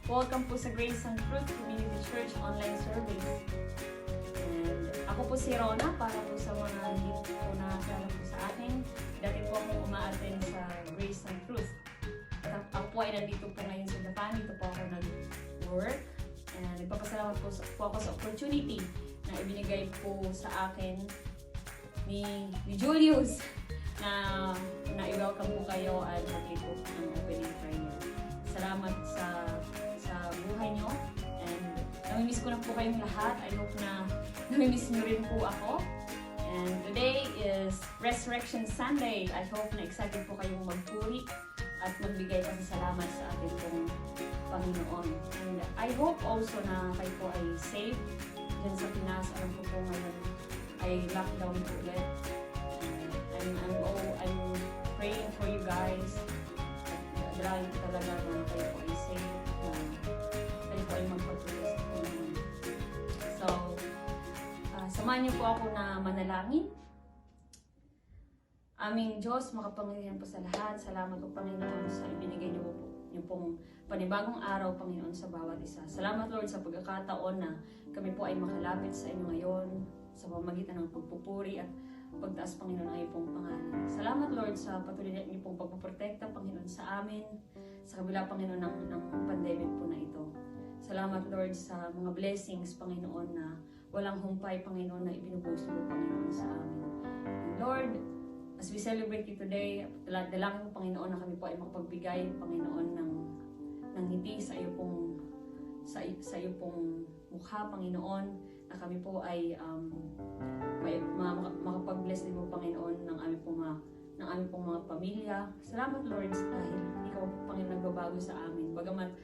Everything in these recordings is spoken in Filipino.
Welcome po sa Grace and Truth Community Church online service. And ako po si Rona, para po sa mga hindi po nakakala po sa akin. Dati po ako umaattend sa Grace and Truth. At ako po ay nandito po ngayon sa Japan. Dito po ako nag-work. And nagpapasalamat po ako sa opportunity na ibinigay po sa akin ni Julius na i-welcome po kayo at mag-lead po ng opening prayer. Salamat sa buhay nyo, and namimiss ko na po kayong lahat. I hope na namimiss nyo rin po ako. And today is Resurrection Sunday. I hope na excited po kayong magpuri at magbigay pasasalamat sa ating pong Panginoon. And I hope also na kayo po ay safe dyan sa Pinas. Alam ko po ngayon ay lockdown po ulit. I'm praying for you guys. Dalangin ko talaga na kayo po ay safe, na kayo po ay magpatuloy sa Panginoon. So, samahan niyo po ako na manalangin. Aming Diyos, makapangyarihan po sa lahat. Salamat po, Panginoon, sa ibinigay niyo po yung pong panibagong araw, Panginoon, sa bawat isa. Salamat, Lord, sa pagkakataon na kami po ay makalapit sa inyo ngayon sa pamamagitan ng pagpupuri at pagtaas, Panginoon, ang iyong pangalan. Salamat, Lord, sa patuloy na iyong pagpaprotekta, Panginoon, sa amin, sa kabila, Panginoon, ng pandemic po na ito. Salamat, Lord, sa mga blessings, Panginoon, na walang humpay, Panginoon, na ibinubuhos mo, Panginoon, sa amin. And Lord, as we celebrate you today, dalangin mo, Panginoon, na kami po ay makapagbigay, Panginoon, ng ngiti sa iyo pong mukha, Panginoon, na kami po ay makapag-bless din mo, Panginoon, ng aming pong mga pamilya. Salamat, Lord, dahil ikaw, Panginoon, nagbabago sa amin. Bagamat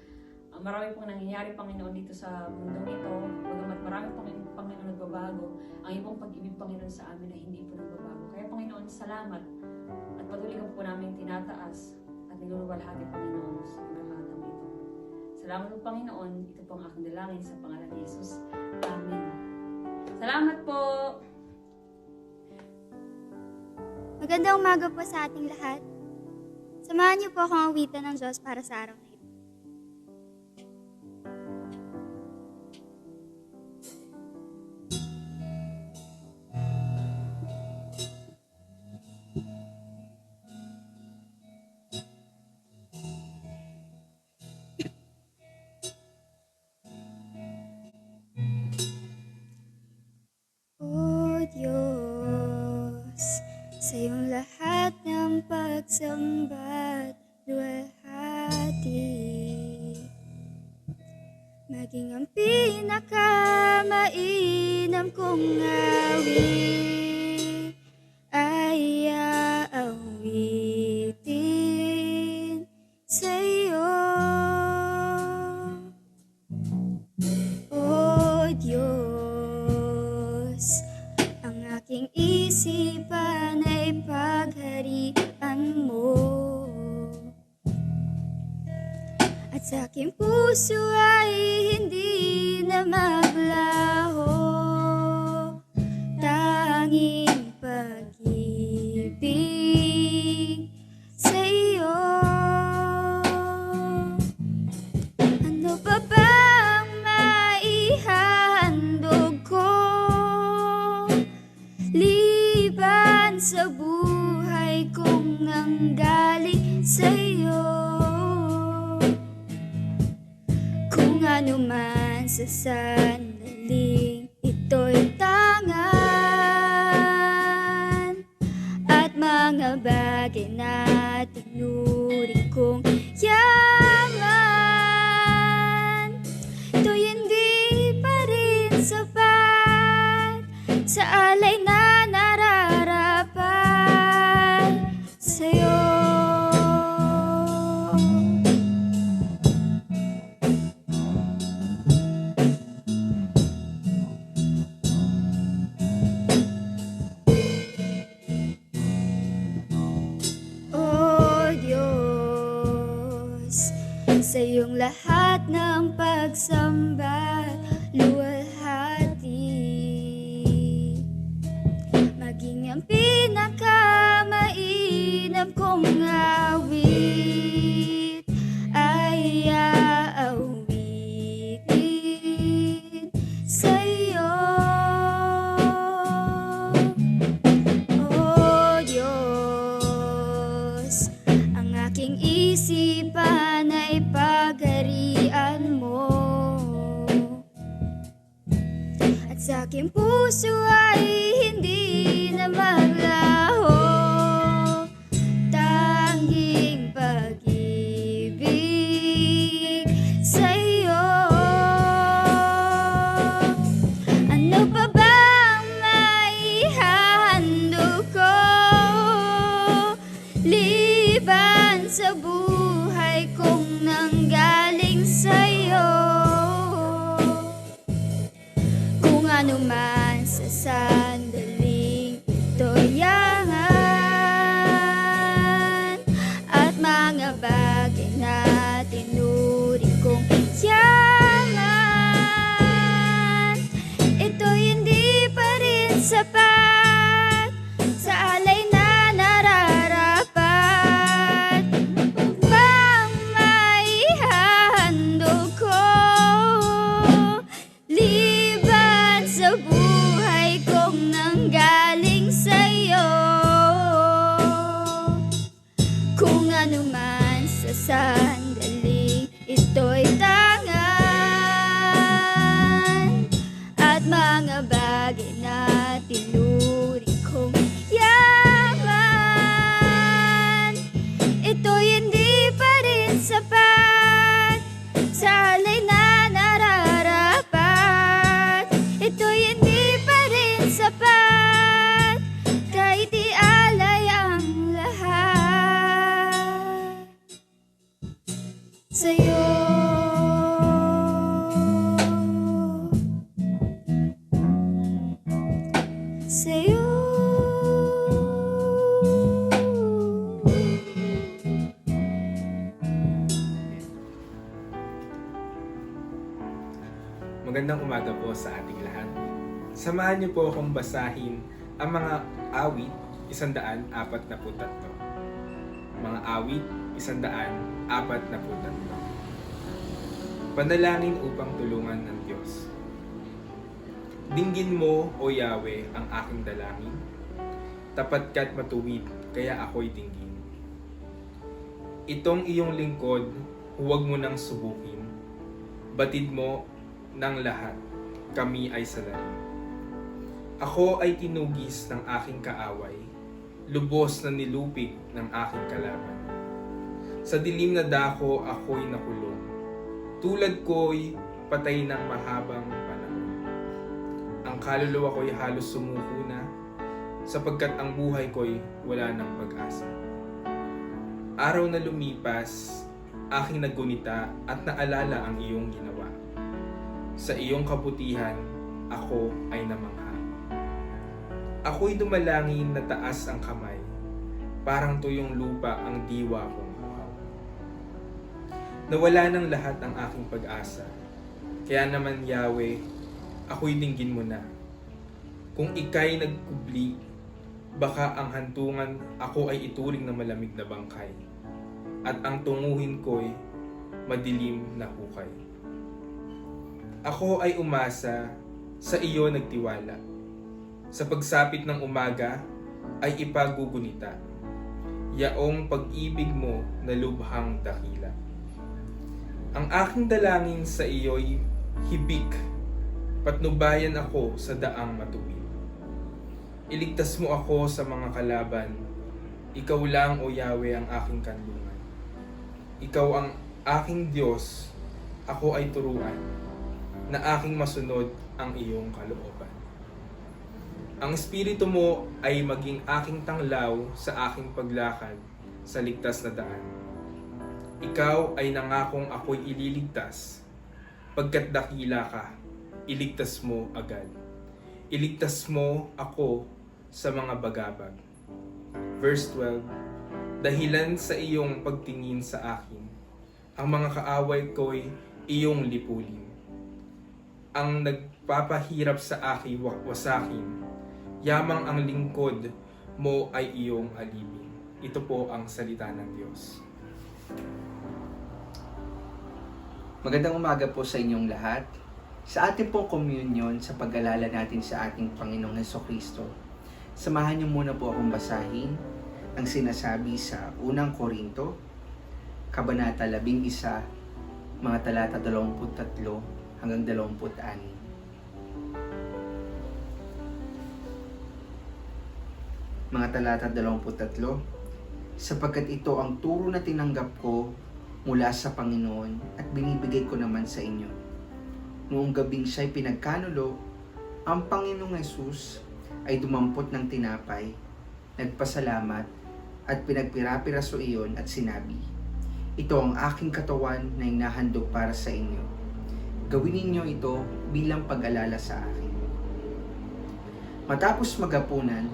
marami pong nangyayari, Panginoon, dito sa mundong ito, bagamat marami pong Panginoon nagbabago, ang iyong pag-ibig, Panginoon, sa amin ay hindi po nagbabago. Kaya, Panginoon, salamat at patuloy ka po namin tinataas at niluluwalhati, Panginoon, sa pagkakataon ito. Salamat po, Panginoon. Ito po ang aking dalangin sa pangalan ni Jesus. Amen. Salamat po! Magandang umaga po sa ating lahat. Samahan niyo po akong awitan ng Diyos para sa araw na ito. O Diyos, sa iyong lahat ng pagsamba't luwalhati, maging ang pinakamainam kong awit ay aawitin sa iyo. O Diyos, ang aking isipan ay pagharian mo, at sa aking puso ay hindi na maglaho tanging pag-ibig sa iyo. Ano pa bang maihandog ko liban sa buhay kong nanggaling sa iyo? Kung ano man sa sandaling ito'y tangan, at mga bagay na tinuring kong yaman, ito'y hindi pa rin sapat sa alay na nararapat sa'yo. Sa iyong lahat ng pagsamba, luwalhati, maging ang pinakamainam kong awit ay aawitin Sa aking puso ay hindi na maglaho, tanging pag-ibig sa'yo. Ano pa bang maihahandog ko, liban sa buhay kong nanggaling sa'yo? Kung ano man sa sandaling ito'y yangan, at mga bagay na tinuring kong yaman, ito'y hindi pa rin sapat sa alay na nararapat. Pang maihahandog ko, liban sa buhay kong nanggaling sa'yo. Kung ano man sa sandaling ito'y tangan, at mga bagay na tinuring kong yaman, ito'y hindi pa rin sapat sa alay na nararapat. Ito'y hindi pa rin sapat kahit ialay ang lahat sa'yo. Sa'yo. Magandang umaga po sa ating lahat. Samahan niyo po akong basahin ang mga awit 143. Mga awit 143. Panalangin upang tulungan ng Diyos. Dinggin mo, O Yahweh, ang aking dalangin. Tapat ka't matuwid, kaya ako'y dinggin. Itong iyong lingkod, huwag mo nang subukin. Batid mo ng lahat, kami ay salarin. Ako ay tinugis ng aking kaaway, lubos na nilupig ng aking kalaban. Sa dilim na dako ako'y nakulong, tulad ko'y patay ng mahabang panahon. Ang kaluluwa ko'y halos sumuko na, sapagkat ang buhay ko'y wala ng pag-asa. Araw na lumipas, aking nagunita at naalala ang iyong ginawa. Sa iyong kabutihan, ako ay namangha. Ako'y dumalangin na taas ang kamay, parang tuyong lupa ang diwa kong buhaw. Nawala ng lahat ang aking pag-asa, kaya naman Yahweh, ako'y dinggin mo na. Kung ika'y nagkubli, baka ang hantungan ako ay ituring na malamig na bangkay, at ang tunguhin ko'y madilim na hukay. Ako ay umasa, sa iyo nagtiwala. Sa pagsapit ng umaga ay ipagugunita. Yaong pag-ibig mo na lubhang dakila. Ang aking dalangin sa iyo'y hibik, patnubayan ako sa daang matuwid. Iligtas mo ako sa mga kalaban. Ikaw lang, O Yahweh, ang aking kanlungan. Ikaw ang aking Diyos, ako ay turuan na aking masunod ang iyong kalooban. Ang Espiritu mo ay maging aking tanglaw sa aking paglakad sa ligtas na daan. Ikaw ay nangakong ako'y ililigtas. Pagkat dakila ka, iligtas mo agad. Iligtas mo ako sa mga bagabag. Verse 12, dahilan sa iyong pagtingin sa akin, ang mga kaaway ko'y iyong lipulin. Ang nagpapahirap sa akin wasakin, yamang ang lingkod mo ay iyong alibin. Ito po ang salita ng Diyos. Magandang umaga po sa inyong lahat. Sa ating pong communion sa pag-alala natin sa ating Panginoong Hesukristo, samahan niyo muna po akong basahin ang sinasabi sa unang Korinto, Kabanata 11, mga talata 23 hanggang 26. mga talata 23, sapagkat ito ang turo na tinanggap ko mula sa Panginoon at binibigay ko naman sa inyo. Noong gabing siya'y pinagkanulo, ang Panginoong Hesus ay dumampot ng tinapay, nagpasalamat at pinagpira-piraso iyon at sinabi, ito ang aking katawan na inahandog para sa inyo. Gawin ninyo ito bilang pag-alala sa akin. Matapos maghapunan,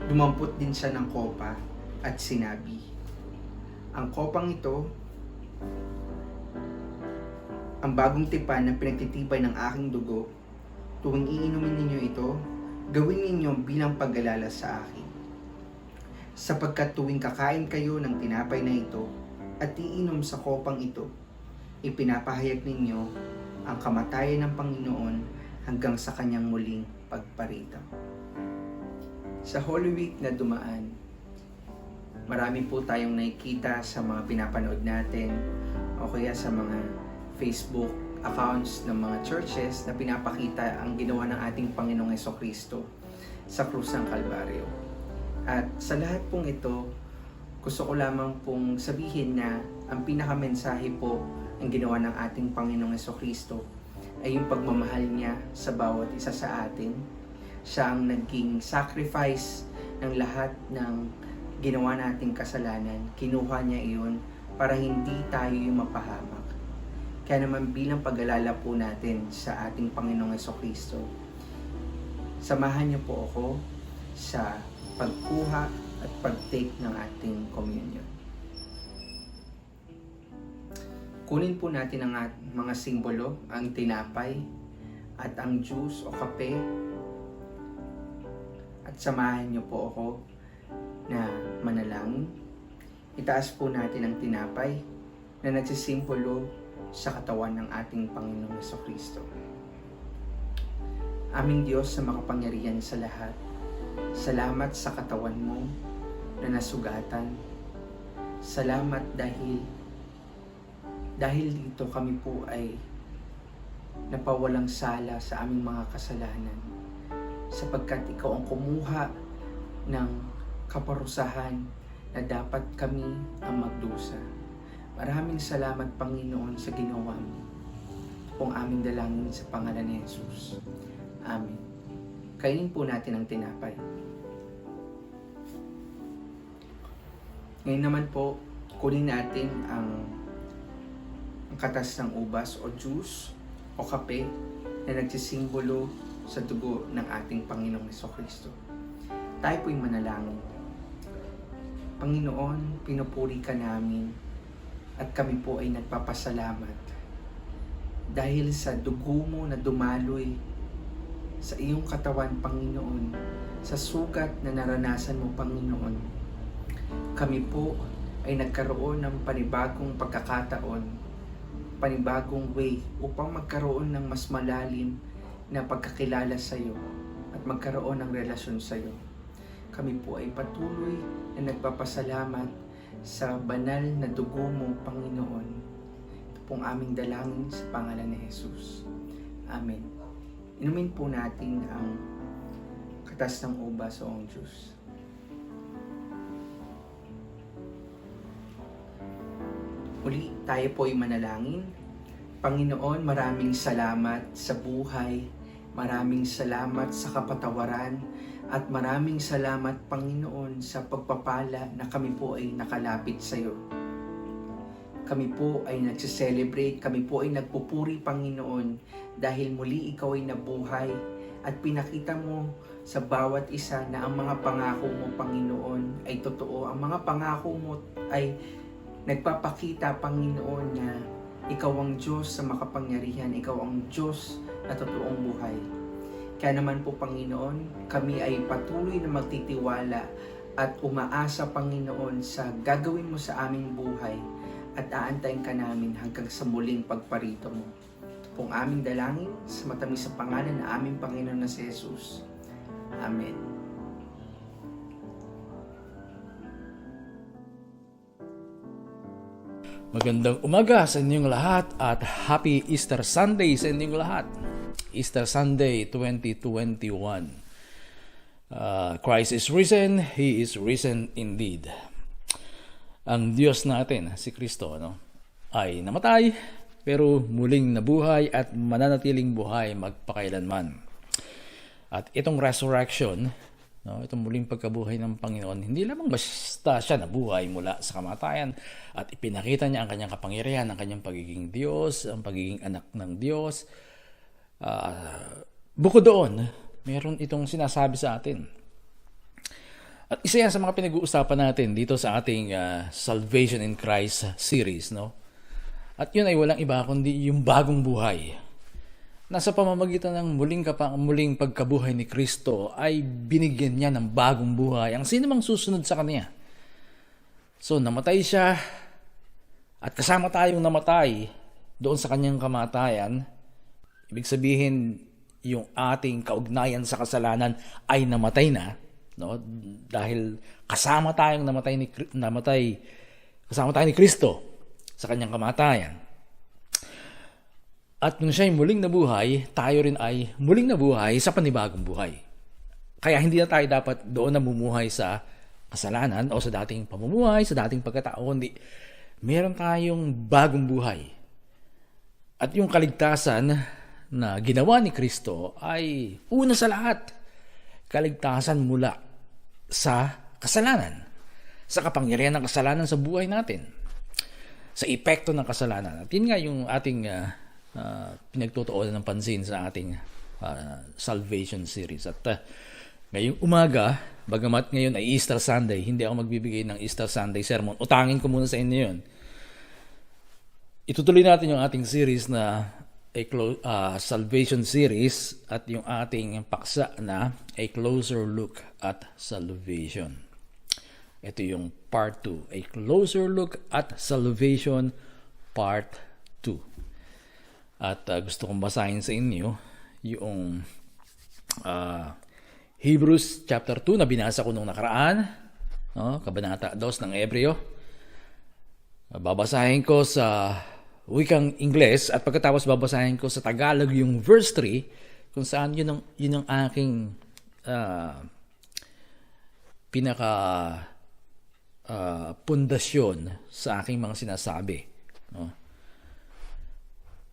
dumampot din siya ng kopa at sinabi, ang kopang ito, ang bagong tipan na pinagtitibay ng aking dugo, tuwing iinumin ninyo ito, gawin ninyo bilang pag-alala sa akin. Sapagkat tuwing kakain kayo ng tinapay na ito at iinom sa kopang ito, ipinapahayag ninyo ang kamatayan ng Panginoon hanggang sa kanyang muling pagparito. Sa Holy Week na dumaan, marami po tayong nakikita sa mga pinapanood natin o kaya sa mga Facebook accounts ng mga churches na pinapakita ang ginawa ng ating Panginoong Hesukristo sa krus ng Kalbaryo. At sa lahat pong ito, gusto ko lamang pong sabihin na ang pinakamensahe po ang ginawa ng ating Panginoong Hesukristo ay yung pagmamahal niya sa bawat isa sa atin. Siya ang naging sacrifice ng lahat ng ginawa nating kasalanan. Kinuha niya iyon para hindi tayo yung mapahamak. Kaya naman bilang pag-alala po natin sa ating Panginoong Hesukristo, samahan niyo po ako sa pagkuha at pag-take ng ating communion. Kunin po natin ang mga simbolo, ang tinapay at ang juice o kape, at samahan niyo po ako na manalangin. Itaas po natin ang tinapay na nagsisimbolo sa katawan ng ating Panginoong Hesukristo. Aming Diyos na makapangyarihan sa lahat, salamat sa katawan mo na nasugatan. Salamat dahil dito kami po ay napawalang sala sa aming mga kasalanan, sapagkat ikaw ang kumuha ng kaparusahan na dapat kami ang magdusa. Maraming salamat, Panginoon, sa ginawa mo. Ito pong aming dalangin sa pangalan ni Jesus. Amen. Kainin po natin ang tinapay. Ngayon naman po, kunin natin ang katas ng ubas o juice o kape na nagsisimbolo sa dugo ng ating Panginoong Hesukristo. Tayo po'y manalangin. Panginoon, pinupuri ka namin at kami po ay nagpapasalamat dahil sa dugo mo na dumaloy sa iyong katawan, Panginoon, sa sugat na naranasan mo, Panginoon. Kami po ay nagkaroon ng panibagong pagkakataon, panibagong way upang magkaroon ng mas malalim na pagkakilala sa iyo at magkaroon ng relasyon sa iyo. Kami po ay patuloy na nagpapasalamat sa banal na dugo mo, Panginoon. Ito pong aming dalangin sa pangalan ni Jesus. Amen. Inumin po natin ang katas ng ubas o ang juice. Uli, tayo po ay manalangin. Panginoon, maraming salamat sa buhay. Maraming salamat sa kapatawaran. At maraming salamat, Panginoon, sa pagpapala na kami po ay nakalapit sa iyo. Kami po ay nagsiselebrate, kami po ay nagpupuri, Panginoon, dahil muli ikaw ay nabuhay at pinakita mo sa bawat isa na ang mga pangako mo, Panginoon, ay totoo. Ang mga pangako mo ay nagpapakita, Panginoon, na ikaw ang Diyos sa makapangyarihan, ikaw ang Diyos na totoong buhay. Kaya naman po, Panginoon, kami ay patuloy na magtitiwala at umaasa, Panginoon, sa gagawin mo sa aming buhay at aantayin ka namin hanggang sa muling pagparito mo. Ito pong aming dalangin sa matamis sa pangalan na aming Panginoon na si Jesus. Amen. Magandang umaga sa inyong lahat at Happy Easter Sunday sa inyong lahat. Easter Sunday 2021. Christ is risen, He is risen indeed. Ang Diyos natin, si Kristo, ay namatay, pero muling nabuhay at mananatiling buhay magpakailanman. At itong resurrection, itong muling pagkabuhay ng Panginoon, hindi lamang basta siya nabuhay mula sa kamatayan at ipinakita niya ang kanyang kapangyarihan, ang kanyang pagiging Diyos, ang pagiging anak ng Diyos. Bukod doon, meron itong sinasabi sa atin. At isa yan sa mga pinag-uusapan natin dito sa ating Salvation in Christ series. At yun ay walang iba kundi yung bagong buhay. Nasa pamamagitan ng muling pagkabuhay ni Kristo ay binigyan niya ng bagong buhay ang sino mang susunod sa Kanya. So namatay siya at kasama tayong namatay doon sa Kanyang kamatayan. Ibig sabihin, yung ating kaugnayan sa kasalanan ay namatay na, dahil kasama tayong kasama tayo ni Kristo sa Kanyang kamatayan. At nung siya ay muling nabuhay, tayo rin ay muling nabuhay sa panibagong buhay. Kaya hindi na tayo dapat doon namumuhay sa kasalanan o sa dating pamumuhay, sa dating pagkatao, kundi meron tayong bagong buhay. At yung kaligtasan na ginawa ni Kristo ay una sa lahat, kaligtasan mula sa kasalanan, sa kapangyarihan ng kasalanan sa buhay natin, sa epekto ng kasalanan. At yun nga yung ating pinagtutuunan ng pansin sa ating salvation series. At ngayong umaga, bagamat ngayon ay Easter Sunday, hindi ako magbibigay ng Easter Sunday sermon. Utangin ko muna sa inyo yun. Itutuloy natin yung ating series na salvation series at yung ating paksa na A Closer Look at Salvation. Ito yung part 2. A Closer Look at Salvation part 2. At gusto kong basahin sa inyo yung Hebrews chapter 2 na binasa ko nung nakaraan, kabanata 2 ng Hebreo. Babasahin ko sa wikang Ingles at pagkatapos babasahin ko sa Tagalog yung verse 3 kung saan yun ang aking pinaka pundasyon sa aking mga sinasabi.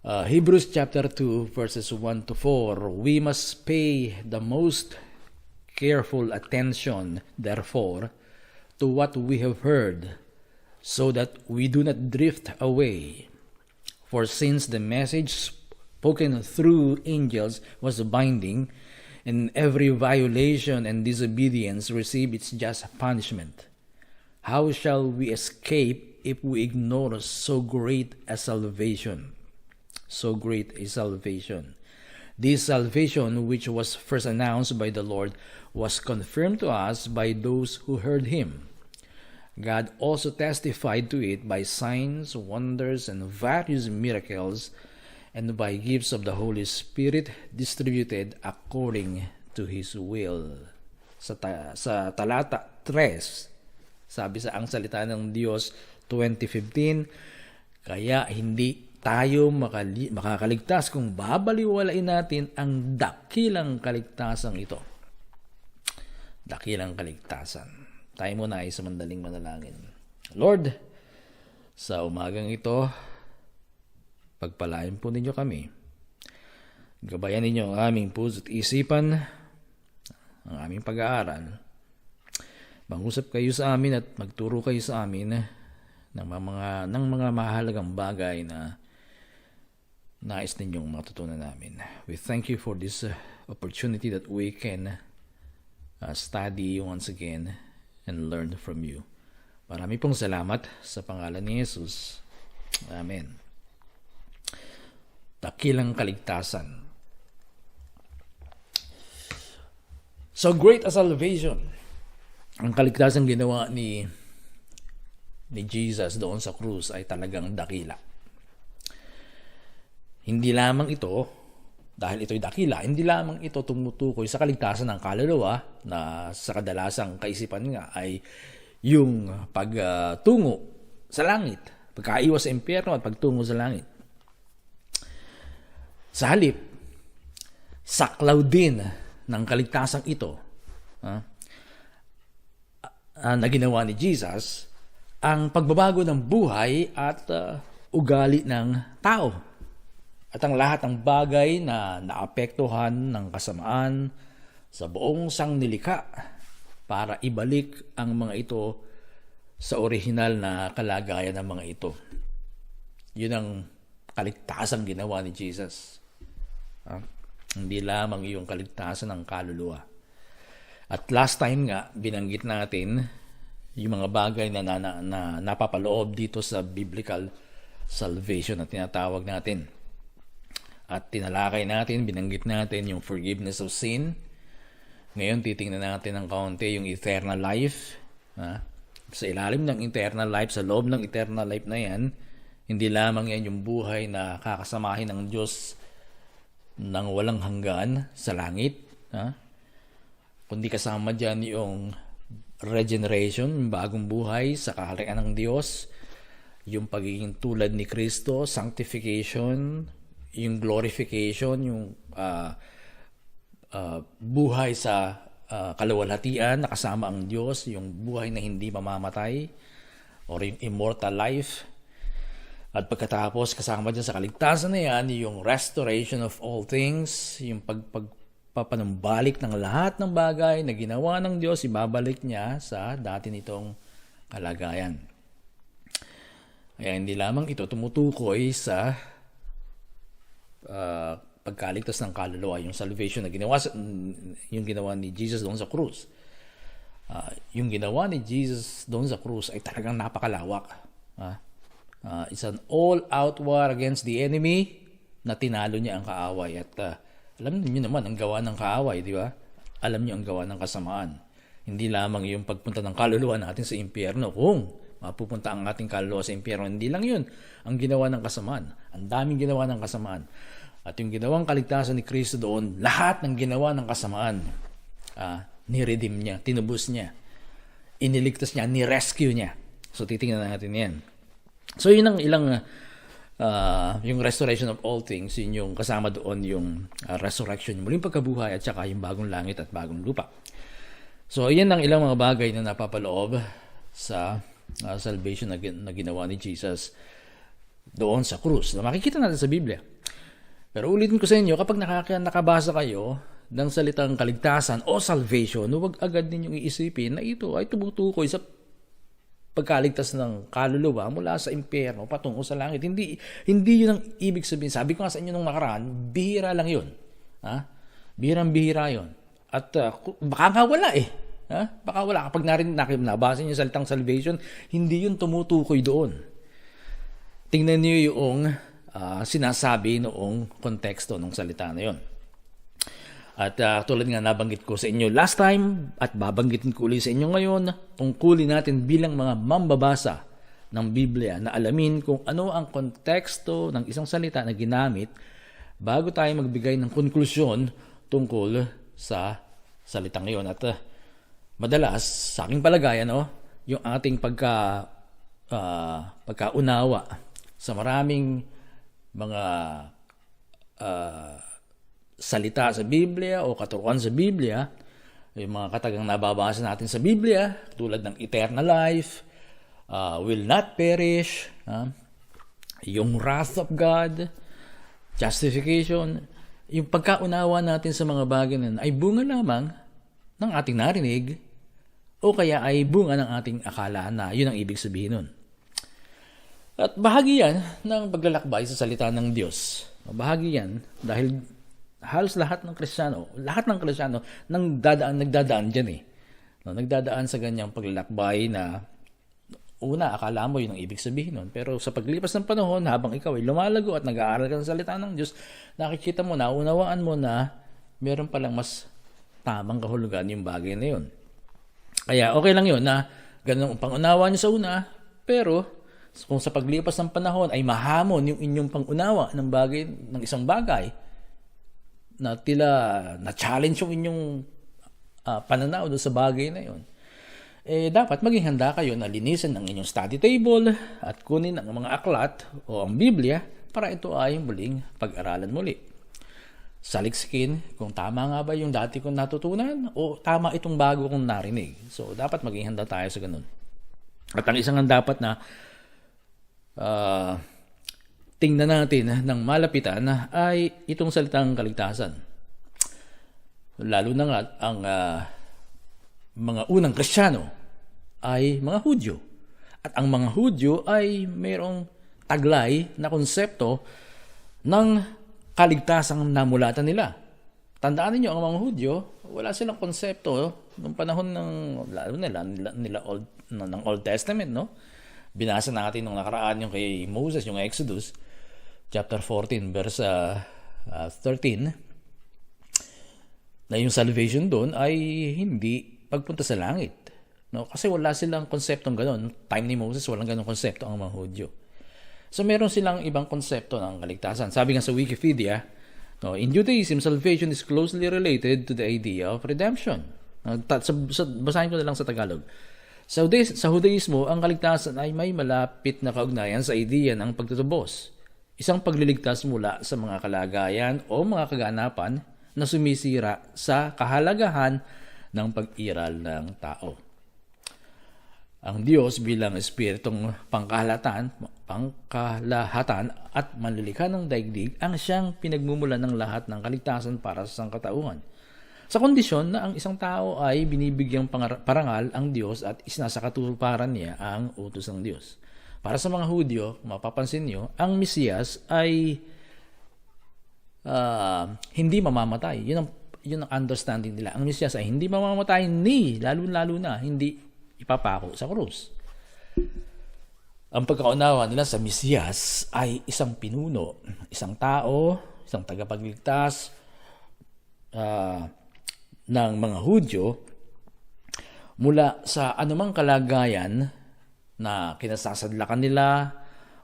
Hebrews chapter 2 verses 1 to 4. We must pay the most careful attention, therefore, to what we have heard, so that we do not drift away. For since the message spoken through angels was binding, and every violation and disobedience receive its just punishment, how shall we escape if we ignore so great a salvation? So great a salvation. This salvation, which was first announced by the Lord, was confirmed to us by those who heard Him. God also testified to it by signs, wonders, and various miracles, and by gifts of the Holy Spirit distributed according to His will. Sa talata 3, sabi sa ang salita ng Diyos 20:15, kaya hindi tayo makakaligtas kung babaliwalain natin ang dakilang kaligtasang ito. Dakilang kaligtasan. Tayo muna ay sa mandaling manalangin. Lord, sa umagang ito, pagpalain po ninyo kami. Gabayan ninyo ang aming puso at isipan, ang aming pag-aaral. Mangusap kayo sa amin at magturo kayo sa amin ng mga mahalagang bagay na nais ninyong matutunan namin. We thank you for this opportunity that we can study once again and learn from you. Marami pong salamat sa pangalan ni Jesus. Amen. Dakilang kaligtasan. So great a salvation. Ang kaligtasan ginawa ni Jesus doon sa krus ay talagang dakila. Hindi lamang ito, dahil ito'y dakila, hindi lamang ito tumutukoy sa kaligtasan ng kaluluwa na sa kadalasang kaisipan nga ay yung pagtungo sa langit, pagkaiwas sa impyerno at pagtungo sa langit. Sa halip, saklaw din ng kaligtasang ito na ginawa ni Jesus, ang pagbabago ng buhay at ugali ng tao. At ang lahat ng bagay na naapektuhan ng kasamaan sa buong sangnilikha para ibalik ang mga ito sa orihinal na kalagayan ng mga ito. Yun ang kaligtasang ginawa ni Jesus. Hindi lamang yung kaligtasan ng kaluluwa. At last time nga, binanggit natin yung mga bagay na napapaloob dito sa biblical salvation na tinatawag natin. At tinalakay natin, binanggit natin yung forgiveness of sin. Ngayon, titingnan natin ng kaunti yung eternal life. Sa ilalim ng eternal life, sa loob ng eternal life na yan, hindi lamang yan yung buhay na kakasamahin ng Diyos ng walang hanggan sa langit. Kundi kasama dyan yung regeneration, yung bagong buhay sa kaharian ng Diyos, yung pagiging tulad ni Kristo, sanctification, yung glorification, yung buhay sa kaluwalhatian na kasama ang Diyos, yung buhay na hindi mamamatay, or yung immortal life. At pagkatapos, kasama dyan sa kaligtasan na yan, yung restoration of all things, yung pagpapanumbalik ng lahat ng bagay na ginawa ng Diyos, ibabalik niya sa dati nitong kalagayan. Kaya hindi lamang ito tumutukoy sa pagkaligtas ng kaluluwa, yung salvation na yung ginawa ni Jesus doon sa krus. Yung ginawa ni Jesus doon sa krus ay talagang napakalawak. It's an all-out war against the enemy na tinalo niya ang kaaway. At alam niyo naman ang gawa ng kaaway, di ba? Alam niyo ang gawa ng kasamaan. Hindi lamang yung pagpunta ng kaluluwa natin sa impyerno. Kung mapupunta ang ating kaluluwa sa impyerno, hindi lang yun ang ginawa ng kasamaan. Ang daming ginawa ng kasamaan. At yung ginawang kaligtasan ni Kristo doon, lahat ng ginawa ng kasamaan, niredeem niya, tinubos niya, iniligtas niya, nirescue niya. So titingnan natin yan. So yun ang ilang, yung restoration of all things, yun yung kasama doon yung resurrection, muling pagkabuhay at saka yung bagong langit at bagong lupa. So yan ang ilang mga bagay na napapaloob sa salvation na ginawa ni Jesus doon sa krus. Na makikita natin sa Biblia. Pero ulitin ko sa inyo, kapag nakabasa kayo ng salitang kaligtasan o salvation, huwag agad ninyong iisipin na ito ay tumutukoy sa pagkaligtas ng kaluluwa mula sa impyerno patungo sa langit. Hindi yun ang ibig sabihin. Sabi ko nga sa inyo nung nakaraan, bihira lang yun. Bihirang-bihira yun. At baka nga wala eh. Baka wala. Kapag nabasa niyo yung salitang salvation, hindi yun tumutukoy doon. Tingnan niyo yung sinasabi noong konteksto ng salita na yun. At tulad nga nabanggit ko sa inyo last time at babanggitin ko ulit sa inyo ngayon, tungkulin natin bilang mga mambabasa ng Biblia na alamin kung ano ang konteksto ng isang salita na ginamit bago tayo magbigay ng konklusyon tungkol sa salitang iyon. At madalas, sa aking palagayan, yung ating pagkaunawa sa maraming mga salita sa Biblia o katuruan sa Biblia, yung mga katagang nababasa natin sa Biblia, tulad ng eternal life, will not perish, yung wrath of God, justification, yung pagkaunawa natin sa mga bagay na ay bunga lamang ng ating narinig o kaya ay bunga ng ating akala na yun ang ibig sabihin nun. At bahagi yan ng paglalakbay sa salita ng Diyos. Bahagi yan dahil halos lahat ng Kristiyano nagdadaan dyan eh. Nagdadaan sa ganyang paglalakbay na una, akala mo yun ang ibig sabihin nun. Pero sa paglipas ng panahon, habang ikaw ay lumalago at nag-aaral ka ng salita ng Diyos, nakikita mo, naunawaan mo na meron palang mas tamang kahulugan yung bagay na yun. Kaya okay lang yun na ganun ang pangunawa nyo sa una, pero kung sa paglipas ng panahon ay mahamon yung inyong pangunawa ng bagay, ng isang bagay, na tila na-challenge yung inyong pananaw doon sa bagay na yun, dapat maging handa kayo na linisin ang inyong study table at kunin ang mga aklat o ang Biblia para ito ay muling pag-aralan muli. salikskin kung tama nga ba yung dati kong natutunan o tama itong bago kong narinig. So, dapat maging handa tayo sa ganun. At ang isang dapat na tingnan natin ng malapitan ay itong salitang kaligtasan. Lalo na nga ang mga unang Kristiyano ay mga Hudyo. At ang mga Hudyo ay mayroong taglay na konsepto ng kaligtasang namulatan nila. Tandaan niyo ang mga Hudyo, wala silang konsepto noong panahon ng Old Testament, no? Binasa natin nung nakaraan yung kay Moses, yung Exodus chapter 14 verse 13, na yung salvation doon ay hindi pagpunta sa langit, no? Kasi wala silang konseptong gano'n. Time ni Moses, walang gano'ng konsepto ang mga Hudyo. So meron silang ibang konsepto ng kaligtasan. Sabi nga sa Wikipedia, no, in Judaism, salvation is closely related to the idea of redemption. Basahin ko na lang sa Tagalog. Sa Judaismo, ang kaligtasan ay may malapit na kaugnayan sa idea ng pagtutubos. Isang pagliligtas mula sa mga kalagayan o mga kaganapan na sumisira sa kahalagahan ng pag-iral ng tao. Ang Diyos bilang espiritong pangkalahatan at manlilikha ng daigdig ang siyang pinagmumulan ng lahat ng kaligtasan para sa sangkatauhan. Sa kondisyon na ang isang tao ay binibigyang parangal ang Diyos at isinasakatuparan niya ang utos ng Diyos. Para sa mga Hudyo, mapapansin niyo, ang Mesiyas ay hindi mamamatay. Yun ang understanding nila. Ang Mesiyas ay hindi mamamatay lalo na hindi ipapako sa krus. Ang pagkaunawa nila sa Mesiyas ay isang pinuno, isang tao, isang tagapagligtas ng mga Hudyo mula sa anumang kalagayan na kinasasadlakan nila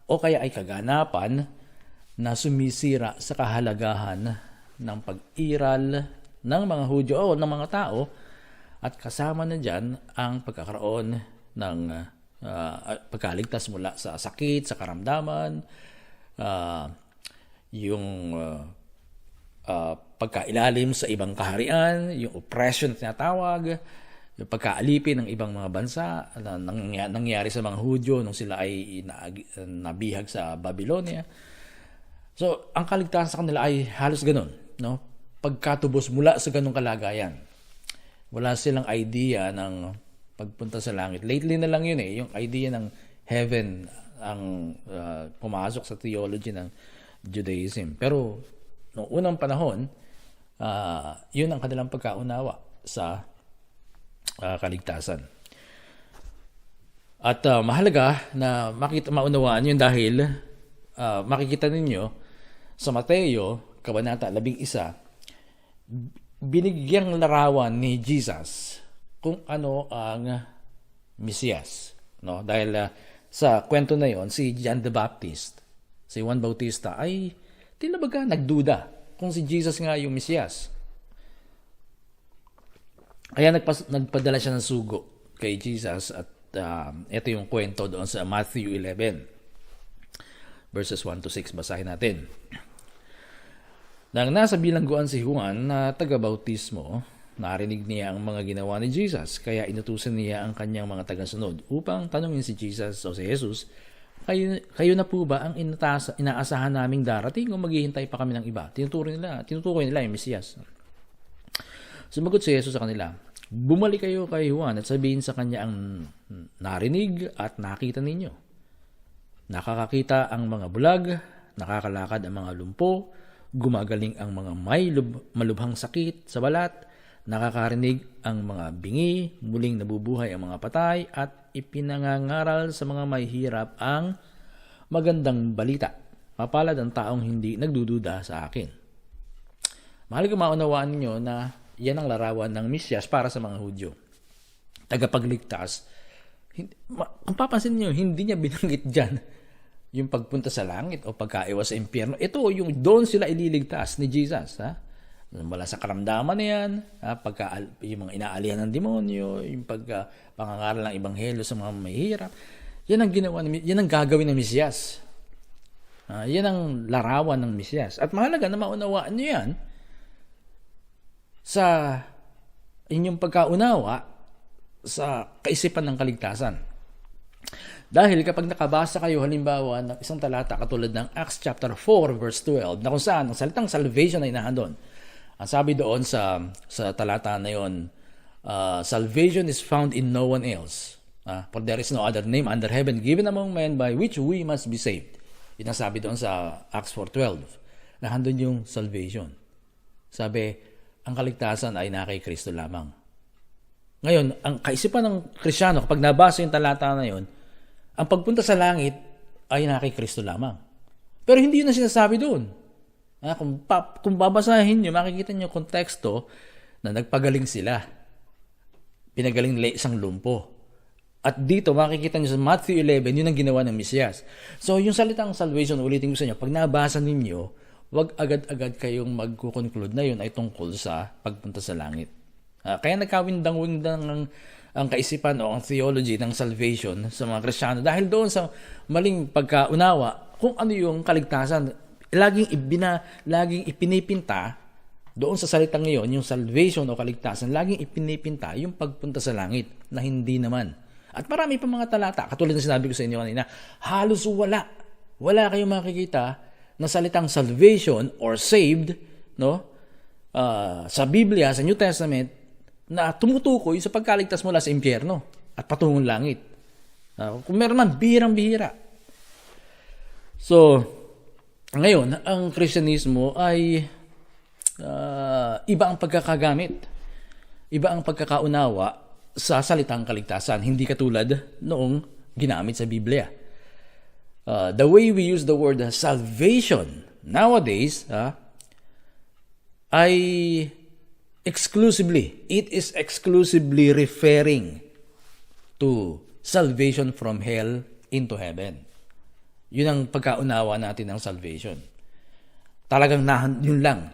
o kaya ay kaganapan na sumisira sa kahalagahan ng pag-iral ng mga Hudyo o ng mga tao, at kasama na dyan ang pagkakaroon ng pagkaligtas mula sa sakit, sa karamdaman, yung pagkailalim sa ibang kaharian, yung oppression na tinatawag, yung pagkaalipin ng ibang mga bansa na nangyari sa mga Hudyo nung sila ay nabihag sa Babylonia. So, ang kaligtasan sa kanila ay halos ganun, no? Pagkatubos mula sa ganung kalagayan. Wala silang idea ng pagpunta sa langit. Lately na lang yun yung idea ng heaven ang pumasok sa theology ng Judaism. Pero noong unang panahon, yun ang kanilang pagkaunawa sa kaligtasan. At mahalaga na maunawaan yun dahil makikita ninyo sa Mateo, Kabanata 11, binigyang larawan ni Jesus kung ano ang Mesiyas, no? Dahil sa kwento na yon, si John the Baptist, si Juan Bautista ay tila baga nagduda kung si Jesus nga yung Mesiyas. Kaya nagpadala siya ng sugo kay Jesus, at ito yung kwento doon sa Matthew 11 verses 1 to 6. Basahin natin. Nang nasa bilangguan si Juan na taga-bautismo, narinig niya ang mga ginawa ni Jesus, kaya inutusan niya ang kanyang mga tagasunod upang tanungin si Jesus o si Jesus, kayo na po ba ang inaasahan naming darating o maghihintay pa kami ng iba? Tinutukoy nila yung Mesiyas. Sumagot si Jesus sa kanila, bumalik kayo kay Juan at sabihin sa kanya ang narinig at nakita ninyo. Nakakakita ang mga bulag, nakakalakad ang mga lumpo, gumagaling ang mga may malubhang sakit sa balat, nakakarinig ang mga bingi, muling nabubuhay ang mga patay, at ipinangangaral sa mga may hirap ang magandang balita. Mapalad ang taong hindi nagdududa sa akin. Mahalaga maunawaan ninyo na yan ang larawan ng Mesiyas para sa mga Hudyo. Tagapagligtas. Kung papansin niyo, hindi niya binanggit dyan yung pagpunta sa langit o pagkaiwas sa impyerno. Ito, yung doon sila ililigtas ni Jesus. Mula sa karamdaman na yan, yung mga inaalihan ng demonyo, yung pangangaral ng ebanghelyo sa mga mahihirap. Yan ang ginawa, yan ang gagawin ng Mesiyas. Yan ang larawan ng Mesiyas. At mahalaga na maunawaan niyo yan sa inyong pagkaunawa sa kaisipan ng kaligtasan. Dahil kapag nakabasa kayo halimbawa ng isang talata katulad ng Acts chapter 4 verse 12 na kung saan ang salitang salvation ay nahandon. Ang sabi doon sa talata na yon, salvation is found in no one else. For there is no other name under heaven given among men by which we must be saved. Yun ang sabi doon sa Acts 4:12. Nahandon yung salvation. Sabi, ang kaligtasan ay na kay Kristo lamang. Ngayon, ang kaisipan ng Kristiyano, kapag nabasa yung talata na yun, ang pagpunta sa langit ay na kay Kristo lamang. Pero hindi yun ang sinasabi doon. Kung babasahin nyo, makikita nyo yung konteksto na nagpagaling sila. Pinagaling nila isang lumpo. At dito, makikita nyo sa Matthew 11, yun ang ginawa ng Mesiyas. So, yung salitang salvation, ulitin ko sa inyo, pag nabasa ninyo, wag agad-agad kayong magkukonclude na yun ay tungkol sa pagpunta sa langit. Kaya nagkawindang-windang ang kaisipan o ang theology ng salvation sa mga Kristiyano dahil doon sa maling pagkaunawa kung ano yung kaligtasan. Laging ipinipinta doon sa salitang ngayon, yung salvation o kaligtasan, laging ipinipinta yung pagpunta sa langit na hindi naman. At marami pa mga talata, katulad ng sinabi ko sa inyo kanina, halos wala kayong makikita na salitang salvation or saved, no? Sa Biblia, sa New Testament, na tumutukoy sa pagkaligtas mula sa impyerno at patungong langit. Kung meron man, bihirang-bihira. So, ngayon, ang Kristyanismo ay iba ang pagkakagamit. Iba ang pagkakaunawa sa salitang kaligtasan. Hindi katulad noong ginamit sa Biblia. The way we use the word salvation nowadays ay it is exclusively referring to salvation from hell into heaven. Yun ang pagkaunawa natin ng salvation. Talagang yun lang.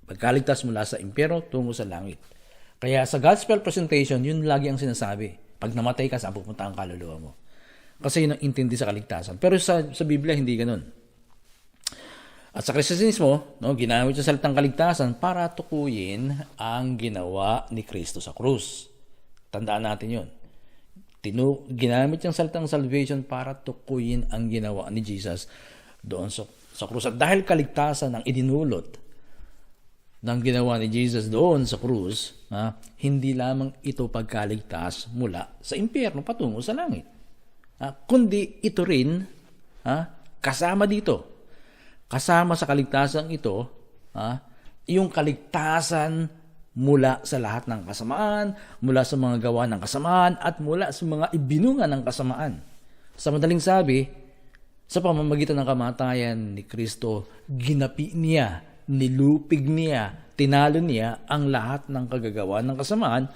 Pagkaligtas mula sa impyerno tungo sa langit. Kaya sa gospel presentation, yun lagi ang sinasabi. Pag namatay ka, saan pupunta ang kaluluwa mo? Kasi yun ang intindi sa kaligtasan. Pero sa Biblia, hindi ganun. At sa Kristyanismo, ginamit yung salitang kaligtasan para tukuyin ang ginawa ni Kristo sa krus. Tandaan natin yun. Ginamit yung salitang salvation para tukuyin ang ginawa ni Jesus doon sa krus. At dahil kaligtasan ang idinulot ng ginawa ni Jesus doon sa krus, hindi lamang ito pagkaligtas mula sa impyerno patungo sa langit. Kundi ito rin, kasama dito. Kasama sa kaligtasan ito, yung kaligtasan mula sa lahat ng kasamaan, mula sa mga gawa ng kasamaan, at mula sa mga ibinunga ng kasamaan. Sa madaling sabi, sa pamamagitan ng kamatayan ni Kristo, ginapi niya, nilupig niya, tinalo niya ang lahat ng kagagawa ng kasamaan,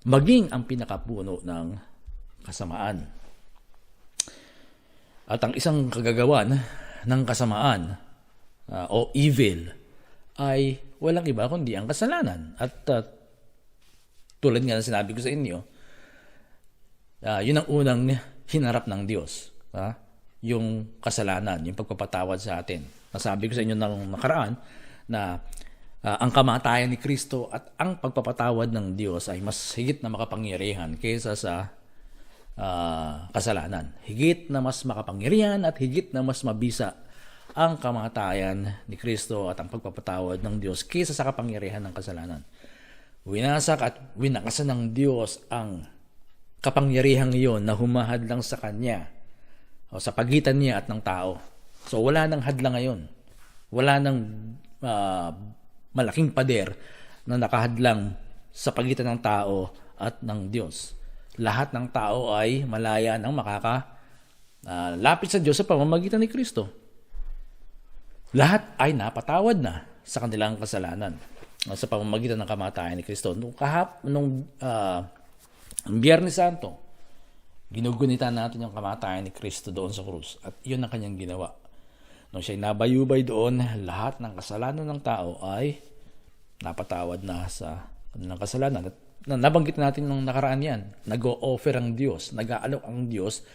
maging ang pinakapuno ng kasamaan. At ang isang kagagawan ng kasamaan, o evil, ay walang iba kundi ang kasalanan. At tulad nga na sinabi ko sa inyo, yun ang unang hinarap ng Diyos. Yung kasalanan, yung pagpapatawad sa atin. Nasabi ko sa inyo ng nakaraan na ang kamatayan ni Kristo at ang pagpapatawad ng Diyos ay mas higit na makapangyarihan kaysa sa kasalanan. Higit na mas makapangyarihan at higit na mas mabisa ang kamatayan ni Kristo at ang pagpapatawad ng Diyos kaysa sa kapangyarihan ng kasalanan. Winasak at winakasan ng Diyos ang kapangyarihang iyon na humahad lang sa Kanya o sa pagitan niya at ng tao. So wala nang hadlang ngayon. Wala nang malaking pader na nakahadlang sa pagitan ng tao at ng Diyos. Lahat ng tao ay malaya nang lapit sa Diyos sa pamamagitan ni Kristo. Lahat ay napatawad na sa kanilang kasalanan sa pamamagitan ng kamatayan ni Kristo. Nung Biyernes Santo, ginugunitan natin yung kamatayan ni Kristo doon sa krus. At yun ang kanyang ginawa. Nung siya'y nabayubay doon, lahat ng kasalanan ng tao ay napatawad na sa kanilang kasalanan. At nabanggit natin nung nakaraan yan, nag-o-offer ang Diyos, nag-aalok ang Diyos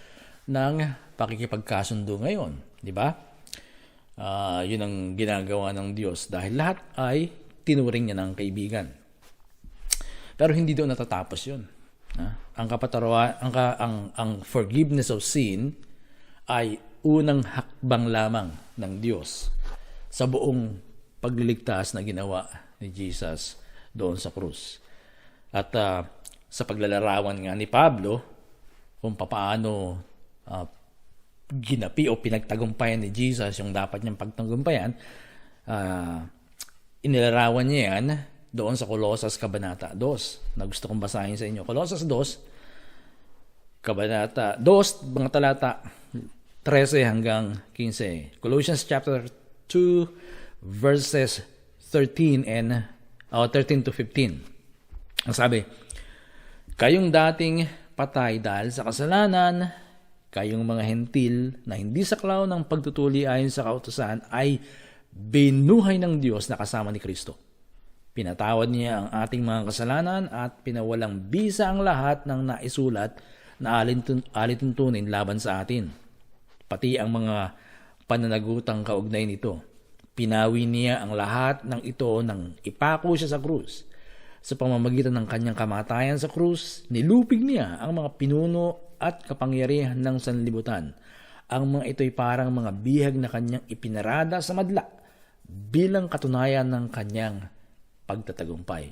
ng pakikipagkasundo ngayon. Di ba? Yun ang ginagawa ng Diyos dahil lahat ay tinuring niya ng kaibigan. Pero hindi doon natatapos yun. Ang ang forgiveness of sin ay unang hakbang lamang ng Diyos sa buong pagliligtas na ginawa ni Jesus doon sa krus. At sa paglalarawan nga ni Pablo kung paano ginapi o pinagtagumpayan ni Jesus yung dapat niyang pagtagumpayan, inilarawan niya yan doon sa Colosas Kabanata 2 na gusto kong basahin sa inyo. Colosas 2, Kabanata 2, mga talata 13 hanggang 15. Colossians chapter 2, verses 13 to 15. Ang sabi, kayong dating patay dahil sa kasalanan, kayong mga hentil na hindi saklaw ng pagtutuli ayon sa kautusan ay binuhay ng Diyos na kasama ni Kristo. Pinatawad niya ang ating mga kasalanan at pinawalang bisa ang lahat ng naisulat na alituntunin laban sa atin, pati ang mga pananagutang kaugnay nito. Pinawi niya ang lahat ng ito nang ipako siya sa krus. Sa pamamagitan ng kanyang kamatayan sa krus, nilupig niya ang mga pinuno at kapangyarihan ng sanlibutan. Ang mga ito'y parang mga bihag na kanyang ipinarada sa madla bilang katunayan ng kanyang pagtatagumpay.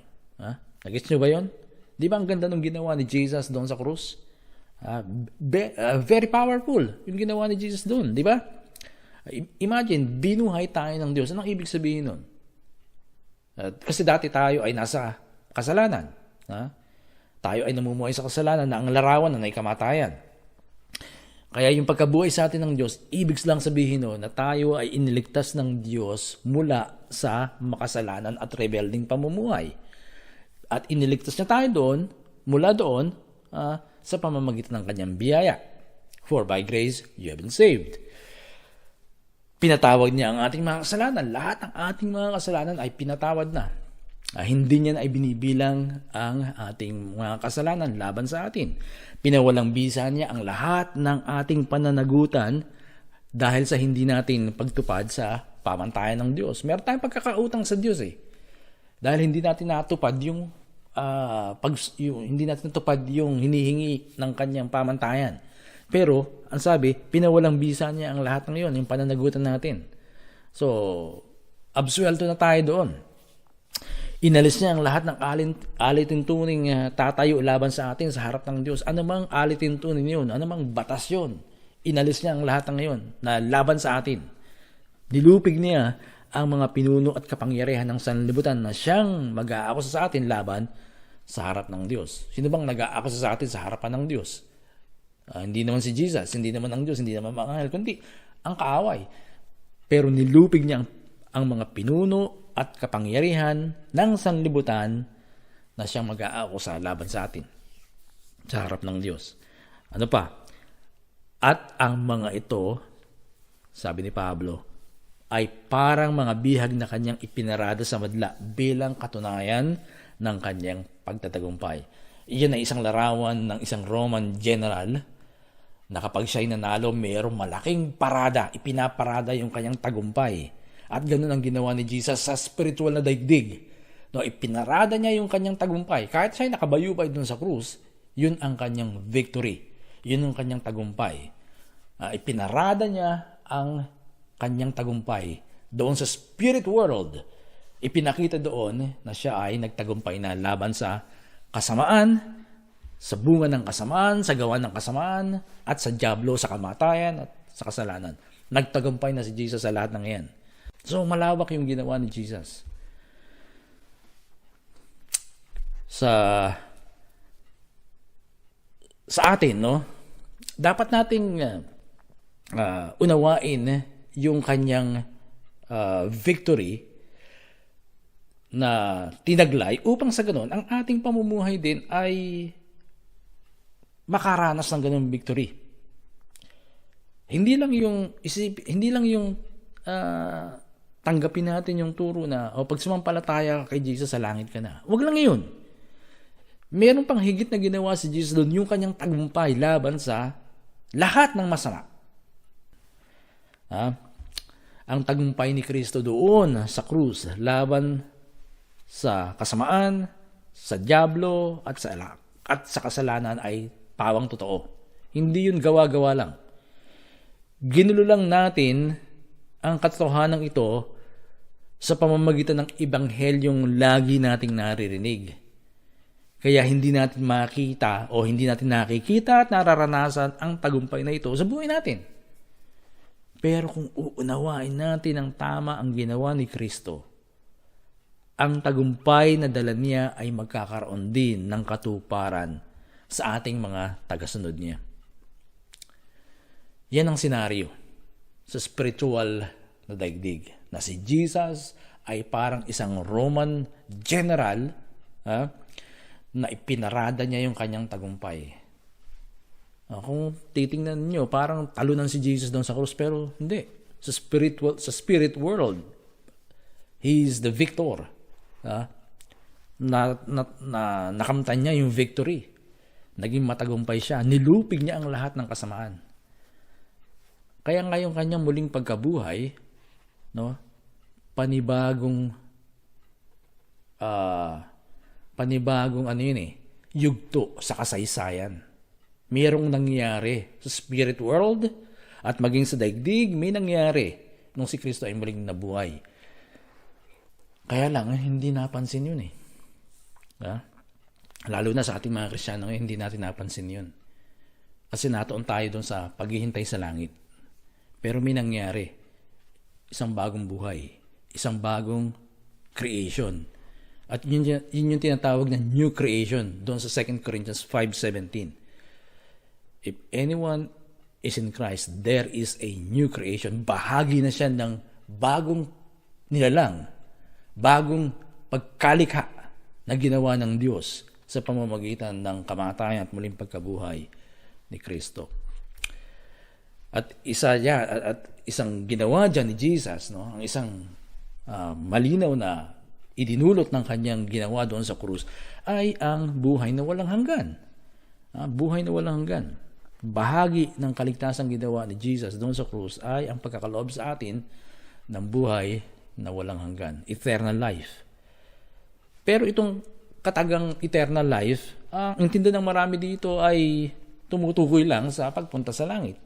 Nagets nyo ba yun? Di ba ang ganda ng ginawa ni Jesus doon sa krus? Very powerful yung ginawa ni Jesus doon, di ba? Imagine, binuhay tayo ng Diyos. Anong ibig sabihin nun? Kasi dati tayo ay nasa kasalanan. Tayo ay namumuhay sa kasalanan na ang larawan na kamatayan. Kaya yung pagkabuhay sa atin ng Diyos, ibig lang sabihin nun na tayo ay iniligtas ng Diyos mula sa makasalanan at rebelding pamumuhay. At iniligtas niya tayo doon, mula doon, sa pamamagitan ng kanyang biyaya. For by grace, you have been saved. Pinatawad niya ang ating mga kasalanan. Lahat ng ating mga kasalanan ay pinatawad na. Hindi niya na ay binibilang ang ating mga kasalanan laban sa atin. Pinawalang bisa niya ang lahat ng ating pananagutan dahil sa hindi natin pagtupad sa pamantayan ng Diyos. Meron tayong pagkakautang sa Diyos Dahil hindi natin natupad yung hindi natin natupad yung hinihingi ng kanyang pamantayan. Pero, ang sabi, pinawalang bisa niya ang lahat ng yun, yung pananagutan natin. So, absuelto na tayo doon. Inalis niya ang lahat ng alituntuning tatayo laban sa atin sa harap ng Diyos. Ano mang alituntunin yun? Ano mang batas yun? Inalis niya ang lahat ng yun na laban sa atin. Nilupig niya ang mga pinuno at kapangyarihan ng sanlibutan na siyang mag-aakusa sa atin laban sa harap ng Diyos. Sino bang nag-aakusa sa atin sa harapan ng Diyos? Hindi naman si Jesus, hindi naman ang Diyos, hindi naman mga anghel, kundi ang kaaway. Pero nilupig niya ang mga pinuno at kapangyarihan ng sanlibutan na siyang mag-aakusa laban sa atin sa harap ng Diyos. Ano pa? At ang mga ito, sabi ni Pablo, ay parang mga bihag na kanyang ipinarada sa madla bilang katunayan ng kanyang pagtatagumpay. Iyan ay isang larawan ng isang Roman general na kapag siya'y nanalo, mayroong malaking parada, ipinaparada yung kanyang tagumpay. At ganun ang ginawa ni Jesus sa spiritual na daigdig. No, ipinarada niya yung kanyang tagumpay. Kahit siya'y nakabayubay dun sa krus, yun ang kanyang victory. Yun ang kanyang tagumpay. Ipinarada niya ang kanyang tagumpay doon sa spirit world. Ipinakita doon na siya ay nagtagumpay na laban sa kasamaan, sa bunga ng kasamaan, sa gawa ng kasamaan, at sa dyablo, sa kamatayan, at sa kasalanan. Nagtagumpay na si Jesus sa lahat ng yan. So, malawak yung ginawa ni Jesus. Sa atin, no? Dapat nating unawain yung kanyang victory na tinaglay upang sa ganun, ang ating pamumuhay din ay makaranas ng ganung victory. Hindi lang yung tanggapin natin yung turo na pag sumampalataya kay Jesus sa langit ka na. Huwag lang yun. Meron pang higit na ginawa si Jesus doon, yung kanyang tagumpay laban sa lahat ng masama. Ang tagumpay ni Kristo doon sa krus laban sa kasamaan, sa dyablo, at sa kasalanan ay pawang totoo. Hindi yun gawa-gawa lang. Ginulo lang natin ang katotohanan ito sa pamamagitan ng ebanghelyong lagi nating naririnig. Kaya hindi natin makita o hindi natin nakikita at nararanasan ang tagumpay na ito sa buhay natin. Pero kung uunawain natin ang tama ang ginawa ni Kristo, ang tagumpay na dala niya ay magkakaroon din ng katuparan sa ating mga tagasunod niya. Yan ang senaryo sa spiritual na daigdig, na si Jesus ay parang isang Roman general na ipinarada niya yung kanyang tagumpay. Kung titingnan niyo, parang talunan si Jesus doon sa krus, pero hindi. Sa spirit world, he is the victor. Nakamtan niya yung victory. Naging matagumpay siya. Nilupig niya ang lahat ng kasamaan. Kaya ngayon kanyang muling pagkabuhay, panibagong yugto sa kasaysayan. Mayroong nangyari sa spirit world at maging sa daigdig, may nangyari nung si Kristo ay muling nabuhay. Kaya lang, hindi napansin yun . Lalo na sa ating mga Kristiyano, hindi natin napansin yun. Kasi natoon tayo doon sa paghihintay sa langit. Pero may nangyari. Isang bagong buhay. Isang bagong creation. At yun yung tinatawag na new creation doon sa 2 Corinthians 5:17. If anyone is in Christ, there is a new creation. Bahagi na siya ng bagong nilalang, bagong pagkalikha na ginawa ng Diyos sa pamamagitan ng kamatayan at muling pagkabuhay ni Kristo. At isang ginawa dyan ni Jesus, ang isang malinaw na idinulot ng kanyang ginawa doon sa krus ay ang buhay na walang hanggan. Buhay na walang hanggan. Bahagi ng kaligtasang ginawa ni Jesus doon sa krus ay ang pagkakaloob sa atin ng buhay na walang hanggan. Eternal life. Pero itong katagang eternal life, ang intindi ng marami dito ay tumutukoy lang sa pagpunta sa langit.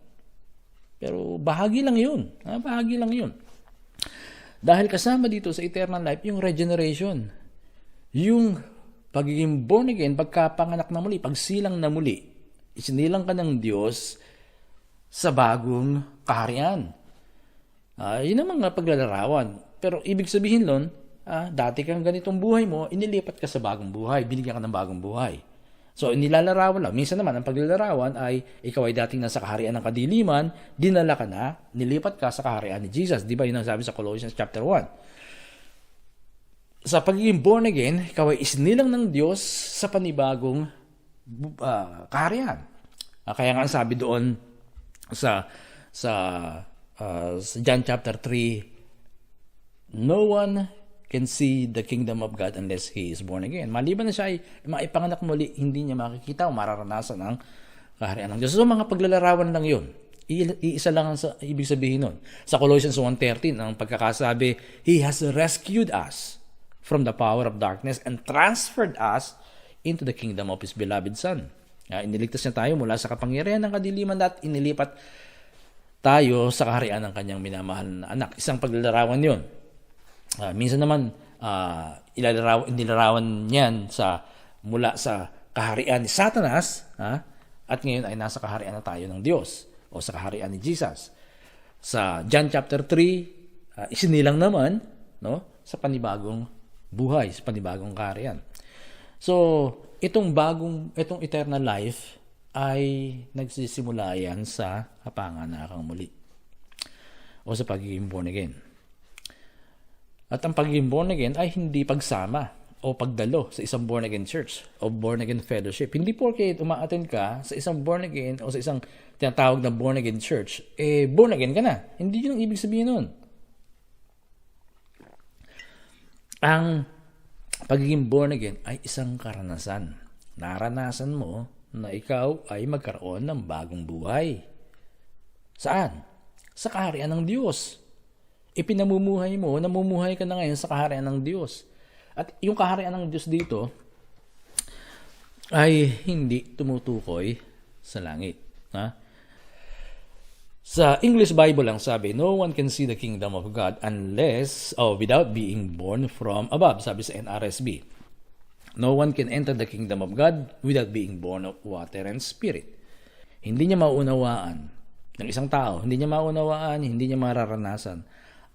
Pero bahagi lang yun. Bahagi lang yun. Dahil kasama dito sa eternal life, yung regeneration. Yung pagiging born again, pagkapanganak na muli, pagsilang na muli. Isinilang ka ng Diyos sa bagong kaharian. Yun ang mga paglalarawan. Pero ibig sabihin nun, dati kang ganitong buhay mo, inilipat ka sa bagong buhay, binigyan ka ng bagong buhay. So, nilalarawan lang. Minsan naman, ang paglalarawan ay ikaw ay dating nasa kaharian ng kadiliman, dinala ka na, nilipat ka sa kaharian ni Jesus. Di ba yun ang sabi sa Colossians chapter 1? Sa pagiging born again, ikaw ay isinilang ng Diyos sa panibagong kaharian. Kaya nga sabi doon sa John chapter 3, no one can see the kingdom of God unless he is born again. Maliban na siya ay maipanganak muli, hindi niya makikita o mararanasan ang kaharian ng Diyos. So mga paglalarawan lang yun. Iisa lang ang ibig sabihin nun. Sa Colossians 1:13, ang pagkakasabi, He has rescued us from the power of darkness and transferred us into the kingdom of His beloved Son. Iniligtas niya tayo mula sa kapangyarihan ng kadiliman at inilipat tayo sa kaharian ng kanyang minamahal na anak. Isang paglalarawan yun. Minsan naman, inilarawan niyan mula sa kaharian ni Satanas, at ngayon ay nasa kaharian na tayo ng Diyos o sa kaharian ni Jesus. Sa John chapter 3, isinilang naman sa panibagong buhay, sa panibagong kaharian. So, itong eternal life ay nagsisimula yan sa kapanganakang muli o sa pagiging born again. At ang pagiging born again ay hindi pagsama o pagdalo sa isang born again church o born again fellowship. Hindi porke uma-attend ka sa isang born again o sa isang tinatawag na born again church, born again ka na. Hindi yun ang ibig sabihin nun. Ang pagiging born again ay isang karanasan. Naranasan mo na ikaw ay magkaroon ng bagong buhay. Saan? Sa kaharian ng Diyos. Ipinamumuhay mo, namumuhay ka na ngayon sa kaharian ng Diyos. At yung kaharian ng Diyos dito ay hindi tumutukoy sa langit. Ha? Sa English Bible lang sabi, no one can see the kingdom of God without being born from above. Sabi sa NRSB. No one can enter the kingdom of God without being born of water and spirit. Hindi niya maunawaan ng isang tao, hindi niya maunawaan, hindi niya mararanasan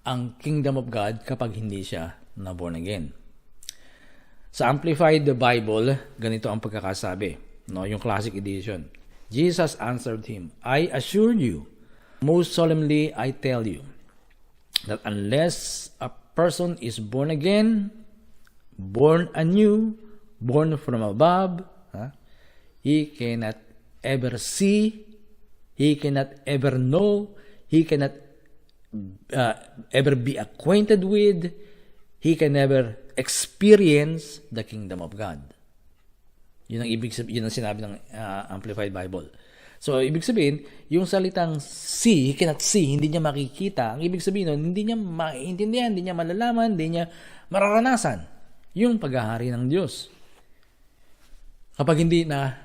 ang kingdom of God kapag hindi siya na born again. Sa Amplified Bible, ganito ang pagkakasabi, no, yung classic edition. Jesus answered him, I assure you, most solemnly I tell you, that unless a person is born again, born anew, born from above, he cannot ever see, he cannot ever know, he cannot ever be acquainted with, he can never experience the kingdom of God. Yun ang ibig sabihin, yun ang sinabi ng Amplified Bible. So, ibig sabihin, yung salitang see, he cannot see, hindi niya makikita. Ang ibig sabihin nun, hindi niya maintindihan, hindi niya malalaman, hindi niya mararanasan yung paghahari ng Diyos. Kapag hindi na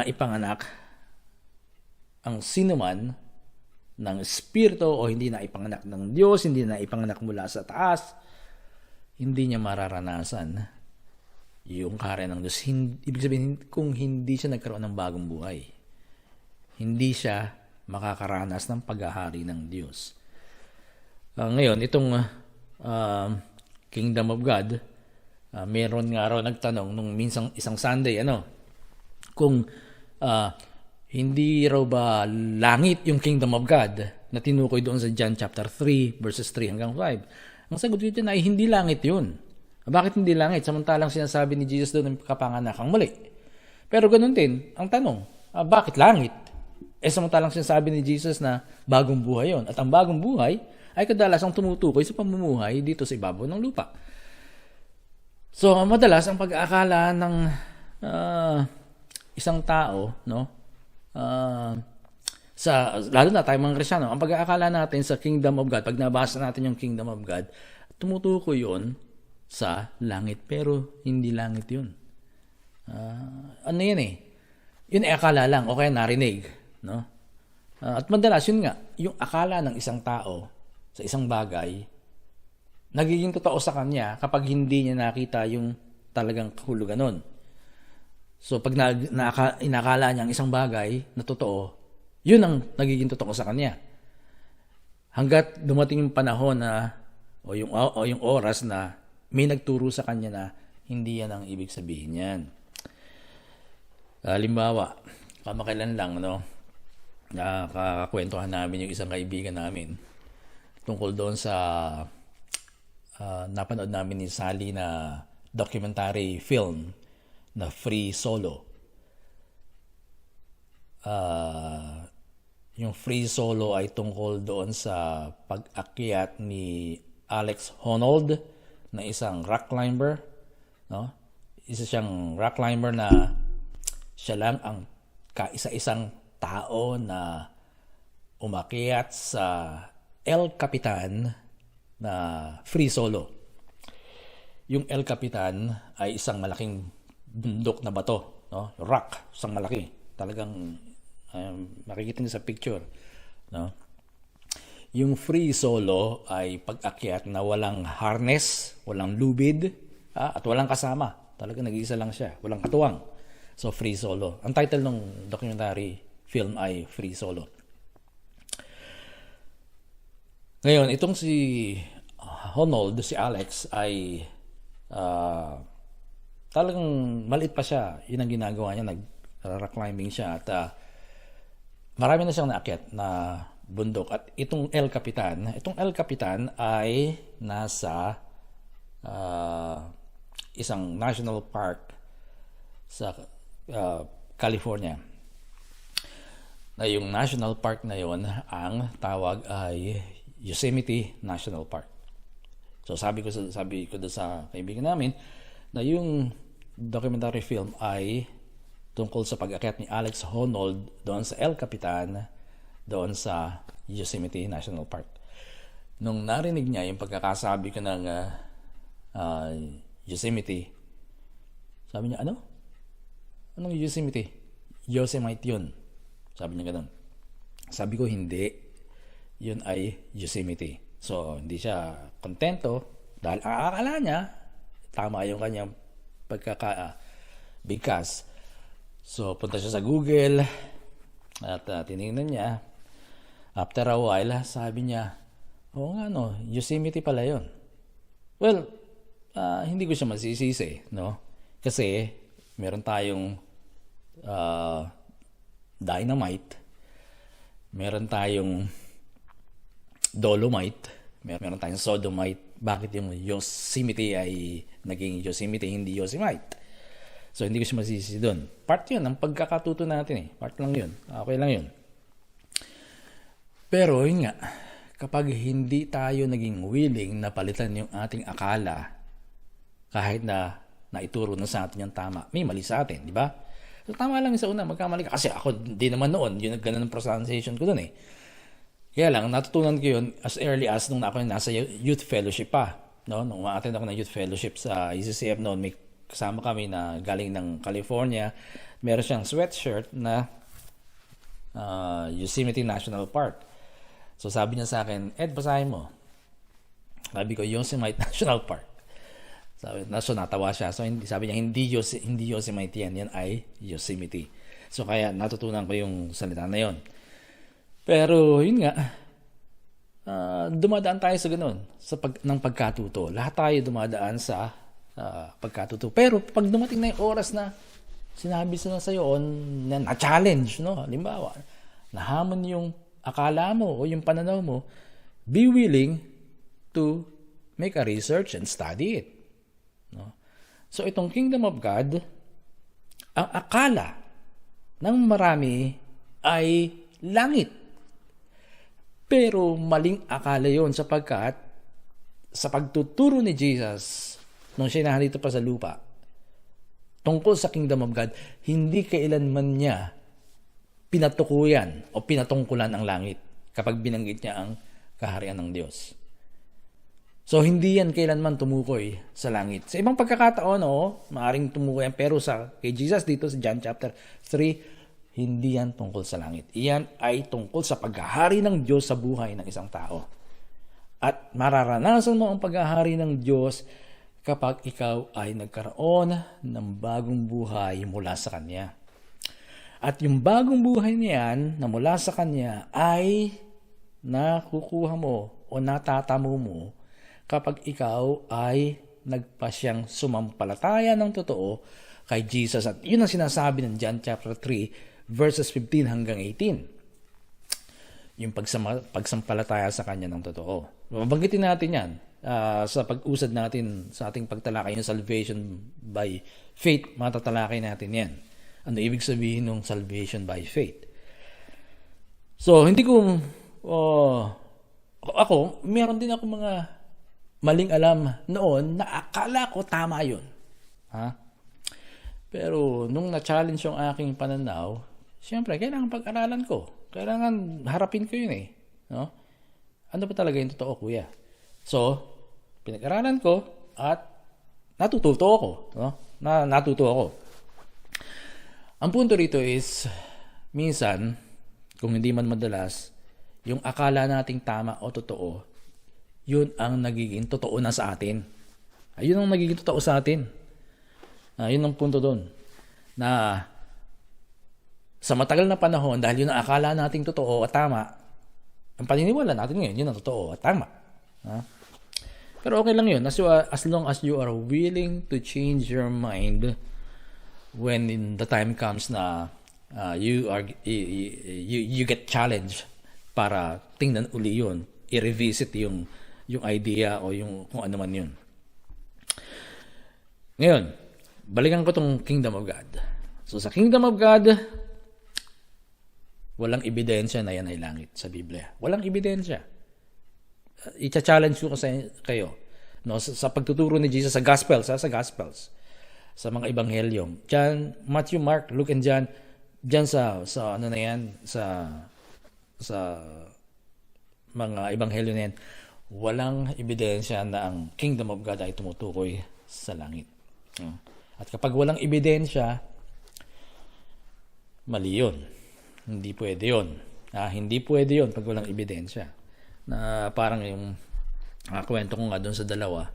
ipanganak ang sinuman ng Espiritu o hindi na ipanganak ng Diyos, hindi na ipanganak mula sa taas, hindi niya mararanasan yung kaharian ng Diyos. Ibig sabihin, kung hindi siya nagkaroon ng bagong buhay, hindi siya makakaranas ng paghahari ng Diyos. Ngayon, itong Kingdom of God, meron nga raw nagtanong nung isang Sunday, kung hindi raw ba langit yung Kingdom of God na tinukoy doon sa John chapter 3 verses 3 hanggang 5. Ang sagot dito ay hindi langit yun. Bakit hindi langit? Samantalang sinasabi ni Jesus doon ng kapanganakang muli. Pero ganun din, ang tanong, bakit langit? Samantalang sinasabi ni Jesus na bagong buhay yon. At ang bagong buhay ay kadalasang tumutukoy sa pamumuhay dito sa ibabaw ng lupa. So, madalas ang pag-aakala ng isang tao, lalo na tayo mga Kristiyano, ang pag-aakala natin sa Kingdom of God, pag nabasa natin yung Kingdom of God, tumutukoy yun sa langit, pero hindi langit yun. Ano yun eh? Yun ay akala lang, o kaya narinig. No? At madalas yun nga, yung akala ng isang tao sa isang bagay, nagiging totoo sa kanya kapag hindi niya nakita yung talagang kahulugan nun. So pag inakala niya ang isang bagay na totoo, yun ang nagiging totoo sa kanya. Hanggat dumating yung panahon na o yung oras na may nagturo sa kanya na hindi yan ang ibig sabihin yan. Halimbawa, kamakailan lang, nakakakwentuhan namin yung isang kaibigan namin tungkol doon sa napanood namin ni Sally na documentary film na Free Solo. Yung Free Solo ay tungkol doon sa pag-akyat ni Alex Honnold na isang rock climber. Isa siyang rock climber na siya lang ang kaisa-isang tao na umakyat sa El Capitan na Free Solo. Yung El Capitan ay isang malaking bundok na bato, rock, isang malaki. Talagang makikita niyo sa picture, Yung Free Solo ay pag-akyat na walang harness, walang lubid, at walang kasama. Talagang nag-iisa lang siya, walang katuwang. So Free Solo. Ang title ng documentary film ay Free Solo. Ngayon, itong si Honnold, si Alex, ay talagang maliit pa siya. Yun ang ginagawa niya, nag-rock climbing siya. At marami na siyang naakyat na bundok. At itong El Capitan ay nasa isang national park sa California. Na yung national park na yon, ang tawag ay Yosemite National Park. So sabi ko doon sa kaibigan namin na yung documentary film ay tungkol sa pag-akyat ni Alex Honnold doon sa El Capitan, doon sa Yosemite National Park. Nung narinig niya yung pagkakasabi ko ng Yosemite. Sabi niya, ano? Anong Yosemite? Yosemite yun. Sabi niya ganun. Sabi ko, hindi. Yun ay Yosemite. So, hindi siya kontento dahil akala niya tama yung kanyang pagkakabigkas. So, punta siya sa Google at tinignan niya. After a while, sabi niya, oo nga no, Yosemite pala yun. Well, hindi ko siya masisisi, no? Kasi meron tayong dynamite, meron tayong dolomite, meron tayong sodomite. Bakit yung Yosemite ay naging Yosemite, hindi Yosemite? So, hindi ko siya masisisi doon. Part yun, ang pagkakatuto natin eh. Part lang yun. Okay lang yun. Pero, yun nga, kapag hindi tayo naging willing na palitan yung ating akala, kahit na naituro na sa atin yung tama, may mali sa atin, di ba? So, tama lang sa una, magkamali ka. Kasi ako, di naman noon, yun ganun ang pronunciation ko doon eh. Kaya lang, natutunan ko yun as early as nung ako nasa youth fellowship pa. No? Nung ma-attend ako ng youth fellowship sa ECCF noon, may kasama kami na galing ng California. Meron siyang sweatshirt na Yosemite National Park. So sabi niya sa akin, Ed, basahin mo. Sabi ko, Yosemite National Park. So natawa siya. So sabi niya, hindi Yosemite yan ay Yosemite. So kaya natutunan ko yung salita na yon. Pero yun nga, dumadaan tayo sa ganun, ng pagkatuto. Lahat tayo dumadaan sa pagkatuto. Pero pag dumating na yung oras na sinabi sa sa'yo na challenge, no? Halimbawa, nahamon yung akala mo o yung pananaw mo, be willing to make a research and study it. No? So itong Kingdom of God, ang akala ng marami ay langit. Pero maling akala yon sapagkat sa pagtuturo ni Jesus nung siya nahalito pa sa lupa tungkol sa Kingdom of God, hindi kailanman niya pinatukuyan o pinatungkulan ang langit kapag binanggit niya ang kaharian ng Diyos. So, hindi yan kailanman tumukoy sa langit. Sa ibang pagkakataon, maaring tumukoy yan. Pero kay Jesus dito sa John chapter 3, hindi yan tungkol sa langit. Iyan ay tungkol sa paghahari ng Diyos sa buhay ng isang tao. At mararanasan mo ang paghahari ng Diyos kapag ikaw ay nagkaroon ng bagong buhay mula sa Kanya. At yung bagong buhay niyan na mula sa Kanya ay nakukuha mo o natatamo mo kapag ikaw ay nagpasyang sumampalataya ng totoo kay Jesus. At yun ang sinasabi ng John chapter 3, verses 15 hanggang 18. Yung pagsampalataya sa Kanya ng totoo. Mabanggitin natin yan sa pag-usad natin sa ating pagtalakay ng salvation by faith. Matatalakay natin yan. Ano ibig sabihin ng salvation by faith? So, hindi ko... ako, meron din ako mga maling alam noon na akala ko tama yun. Pero nung na-challenge yung aking pananaw, siyempre, kailangan pag-aralan ko. Kailangan harapin ko yun eh. No? Ano ba talaga yung totoo, kuya? So, pinag-aralan ko at natuto ako. No? Natuto ako. Ang punto rito is, minsan, kung hindi man madalas, yung akala nating tama o totoo, yun ang nagiging totoo na sa atin. Ayun ang nagiging totoo sa atin. Yun ang punto doon. Na sa matagal na panahon, dahil yun ang akala nating totoo at tama, ang paniniwala natin ngayon, yun ang totoo at tama. Pero okay lang yun. As long as you are willing to change your mind when the time comes na you get challenged para tingnan uli yun, i-revisit yung idea o yung kung ano man yun. Ngayon, balikan ko tong Kingdom of God. So sa Kingdom of God, walang ebidensya na yan ay langit sa Biblia. Walang ebidensya. I-challenge ko kayo. No, sa pagtuturo ni Jesus sa Gospels, sa mga Ebanghelyo. John, Matthew, Mark, Luke, and John, dyan sa ano na yan, sa mga Ebanghelyo na yan, walang ebidensya na ang Kingdom of God ay tumutukoy sa langit. At kapag walang ebidensya, mali yun. Hindi pwede yun. Hindi pwede yun pag walang ebidensya. Na parang yung kwento ko nga doon sa dalawa,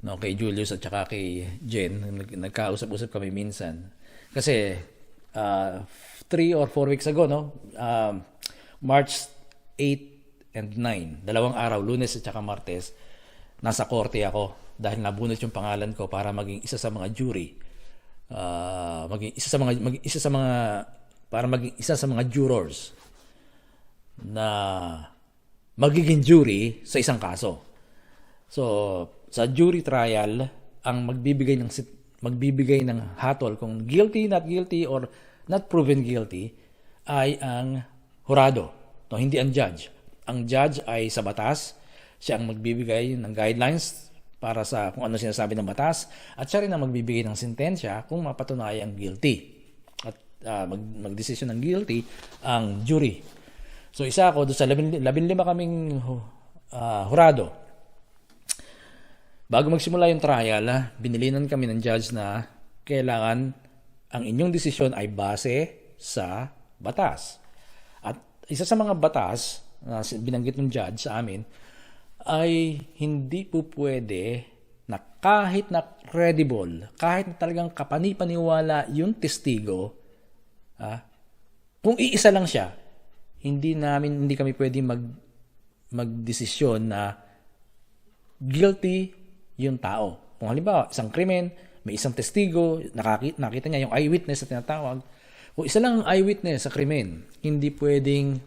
no, kay Julius at saka kay Jen, nagkausap-usap kami minsan. Kasi 3 or 4 weeks ago, no, March 8 and 9, 2 araw, Lunes at saka Martes, nasa korte ako dahil nabunot yung pangalan ko para maging isa sa mga jury. Maging isa sa mga jurors na magiging jury sa isang kaso. So, sa jury trial, ang magbibigay ng hatol kung guilty, not guilty, or not proven guilty ay ang hurado, no, hindi ang judge. Ang judge ay sa batas, siya ang magbibigay ng guidelines para sa kung ano sinasabi ng batas, at siya rin ang magbibigay ng sentensya kung mapatunayang guilty. At magdesisyon ng guilty ang jury. So isa ako doon sa 15 kaming hurado. Bago magsimula yung trial, binilinan kami ng judge na kailangan ang inyong desisyon ay base sa batas. At isa sa mga batas na binanggit ng judge sa amin ay hindi po pwede na kahit na credible, kahit na talagang kapani-paniwala yung testigo, kung iisa lang siya, hindi kami pwede magdesisyon na guilty yung tao. Kung halimbawa, isang krimen, may isang testigo, nakita niya yung eyewitness na tinatawag. Kung isa lang ang eyewitness sa krimen, hindi pwedeng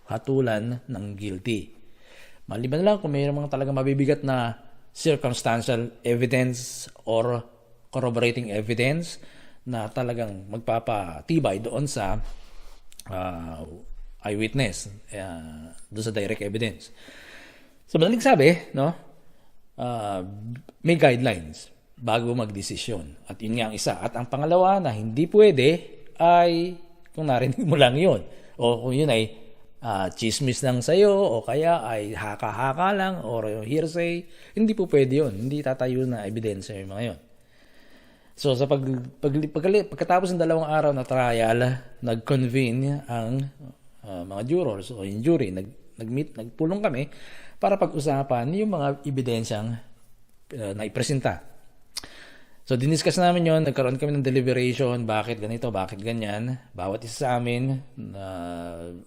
hatulan ng guilty. Maliban na lang kung mayroon mga talagang mabibigat na circumstantial evidence or corroborating evidence na talagang magpapatibay doon sa eyewitness, doon sa direct evidence. So, madaling sabi, no, may guidelines bago magdesisyon. At yun nga ang isa. At ang pangalawa na hindi pwede ay kung narinig mo lang yun. O kung yun ay chismis lang sa'yo o kaya ay haka-haka lang or hearsay, hindi po pwede yun. Hindi tatayo na ebidensya yung mga yun. So sa pagkatapos ng 2 araw na trial, nag-convene ang mga jurors o yung jury, nagpulong kami para pag-usapan yung mga ebidensyang naipresenta. So diniscuss namin yon, nagkaroon kami ng deliberation, bakit ganito, bakit ganyan, bawat isa sa amin,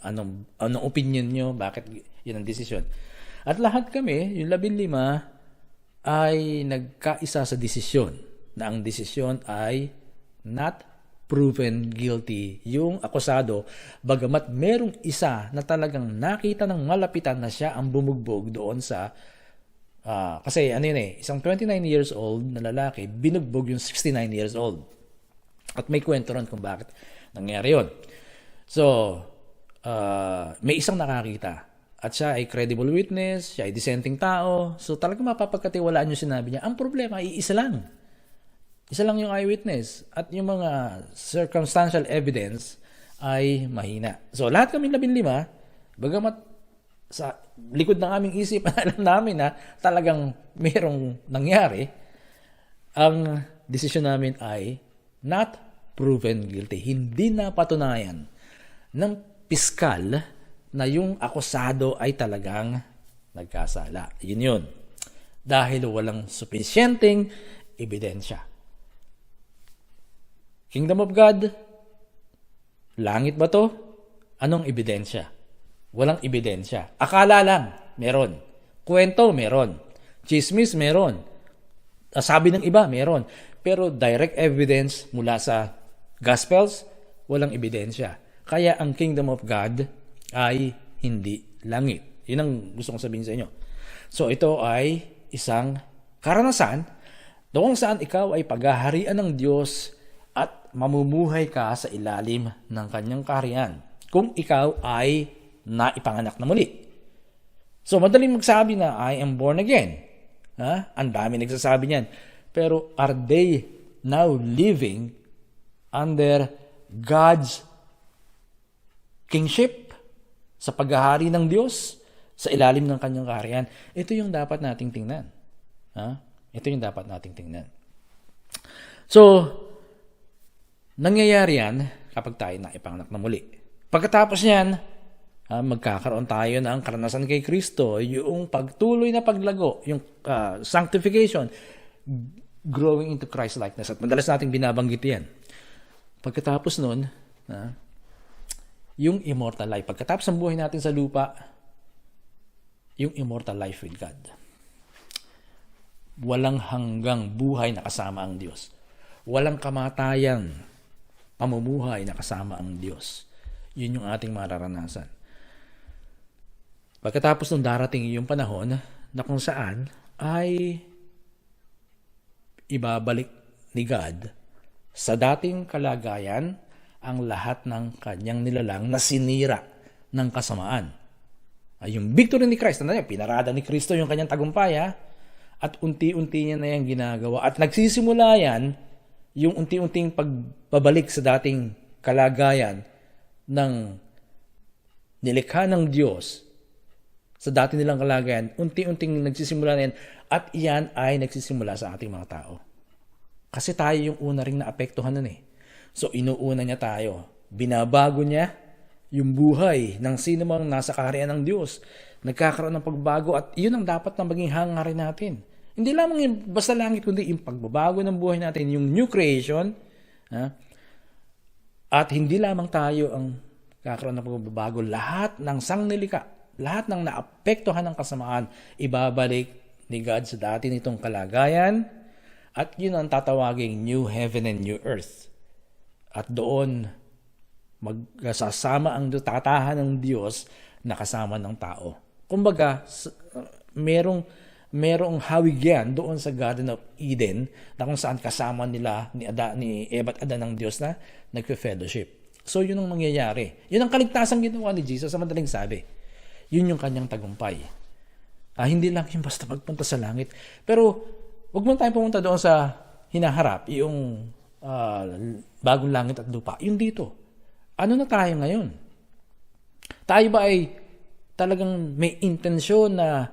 anong opinion nyo, bakit yun ang desisyon. At lahat kami, yung 15, ay nagkaisa sa desisyon, na ang desisyon ay not proven guilty yung akusado, bagamat merong isa na talagang nakita ng malapitan na siya ang bumugbog doon sa kasi isang 29 years old na lalaki, binugbog yung 69 years old. At may kwento ron kung bakit nangyari yun. So, may isang nakakita. At siya ay credible witness, siya ay dissenting tao. So, talagang mapapagkatiwalaan yung sinabi niya. Ang problema ay isa lang. Isa lang yung eyewitness. At yung mga circumstantial evidence ay mahina. So, lahat kami 15, bagamat sa likod ng aming isip, alam namin na talagang mayroong nangyari, ang desisyon namin ay not proven guilty. Hindi na patunayan ng piskal na yung akusado ay talagang nagkasala. Yun. Dahil walang sufficienteng ebidensya. Kingdom of God, langit ba to? Anong ebidensya? Walang ebidensya. Akala lang, meron. Kwento, meron. Chismis, meron. Sabi ng iba, meron. Pero direct evidence mula sa Gospels, walang ebidensya. Kaya ang Kingdom of God ay hindi langit. Yun ang gusto kong sabihin sa inyo. So ito ay isang karanasan doon saan ikaw ay paghaharian ng Diyos at mamumuhay ka sa ilalim ng kanyang kaharian. Kung ikaw ay naipanganak na muli. So, madaling magsabi na, I am born again. Ang dami nagsasabi niyan. Pero, are they now living under God's kingship? Sa paghahari ng Diyos? Sa ilalim ng kanyang kaharian? Ito yung dapat nating tingnan. Ito yung dapat nating tingnan. So, nangyayari yan kapag tayo na ipanganak na muli. Pagkatapos niyan, magkakaroon tayo ng karanasan kay Kristo, yung pagtuloy na paglago, yung sanctification, growing into Christ-likeness. At madalas nating binabanggit yan. Pagkatapos nun, yung immortal life. Pagkatapos ng buhay natin sa lupa, yung immortal life with God. Walang hanggang buhay na kasama ang Diyos. Walang kamatayang pamumuhay na kasama ang Diyos. Yun yung ating mararanasan. Pagkatapos nung darating yung panahon na kung saan ay ibabalik ni God sa dating kalagayan ang lahat ng kanyang nilalang na sinira ng kasamaan. Yung victory ni Christ, pinarada ni Kristo yung kanyang tagumpay, at unti-unti niya na yung ginagawa. At nagsisimula yan, yung unti-unting pagbabalik sa dating kalagayan ng nilikha ng Diyos sa dati nilang kalagayan, unti-unting nagsisimula na yan, at iyan ay nagsisimula sa ating mga tao. Kasi tayo yung una ring naapektuhan nun eh. So inuuna niya tayo. Binabago niya yung buhay ng sino mang nasa kaharian ng Diyos. Nagkakaroon ng pagbago at yun ang dapat na maging hangarin natin. Hindi lamang yung basta langit, kundi yung pagbabago ng buhay natin, yung new creation. At hindi lamang tayo ang kakaroon ng pagbabago. Lahat ng sangnilika, lahat ng naapektuhan ng kasamaan, ibabalik ni God sa dati nitong kalagayan. At yun ang tatawaging new heaven and new earth. At doon, magsasama ang tatahan ng Diyos na kasama ng tao. Kumbaga, merong hawig yan doon sa Garden of Eden na kung saan kasama nila ni Eva at Adan ng Diyos na nagpe-fellowship. So, yun ang mangyayari. Yun ang kaligtasan ginawa ni Jesus sa madaling sabi. Yun yung kanyang tagumpay. Hindi lang yung basta pagpunta sa langit. Pero, huwag mo tayong pumunta doon sa hinaharap, yung bagong langit at lupa. Yung dito. Ano na tayo ngayon? Tayo ba ay talagang may intensyon na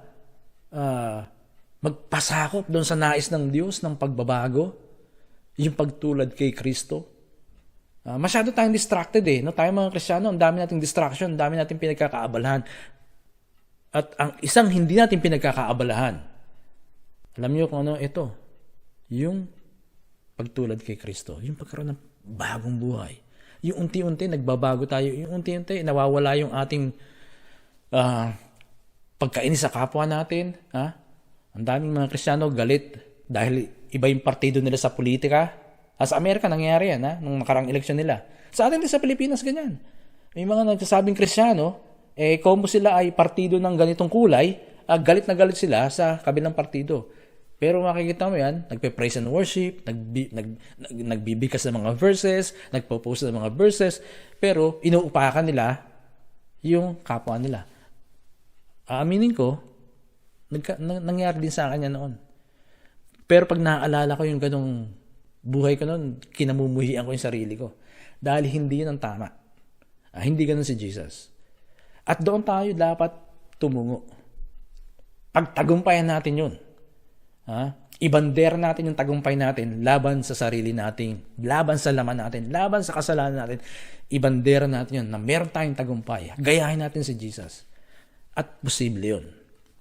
magpasakop doon sa nais ng Diyos ng pagbabago? Yung pagtulad kay Kristo? Masyado tayong distracted eh. No? Tayo mga Kristiyano, ang dami nating distraction, ang dami nating pinagkakaabalahan. At ang isang hindi natin pinagkakaabalahan, alam niyo kung ano ito? Yung pagtulad kay Kristo. Yung pagkaroon ng bagong buhay. Yung unti-unti nagbabago tayo. Yung unti-unti nawawala yung ating pagkainis sa kapwa natin. Ang daming mga Kristiyano galit dahil iba yung partido nila sa politika. Sa Amerika nangyari yan, nung nakarang eleksyon nila. Sa atin din sa Pilipinas ganyan. May mga nagsasabing Kristiyano, kung sila ay partido ng ganitong kulay, galit na galit sila sa kabilang partido. Pero makikita mo yan, nagpe-praise and worship, nagbibigkas ng mga verses, nagpo-post ng mga verses, pero inuupakan nila yung kapwa nila. Aaminin ko, nangyari din sa akin yan noon. Pero pag naaalala ko yung ganong buhay ko noon, kinamumuhian ko yung sarili ko. Dahil hindi yun ang tama. Hindi ganun si Jesus. At doon tayo dapat tumungo. Pagtagumpayan natin yun. Ibandera natin yung tagumpay natin laban sa sarili natin, laban sa laman natin, laban sa kasalanan natin. Ibandera natin yun na meron tayong tagumpay. Gayahin natin si Jesus. At posible yun.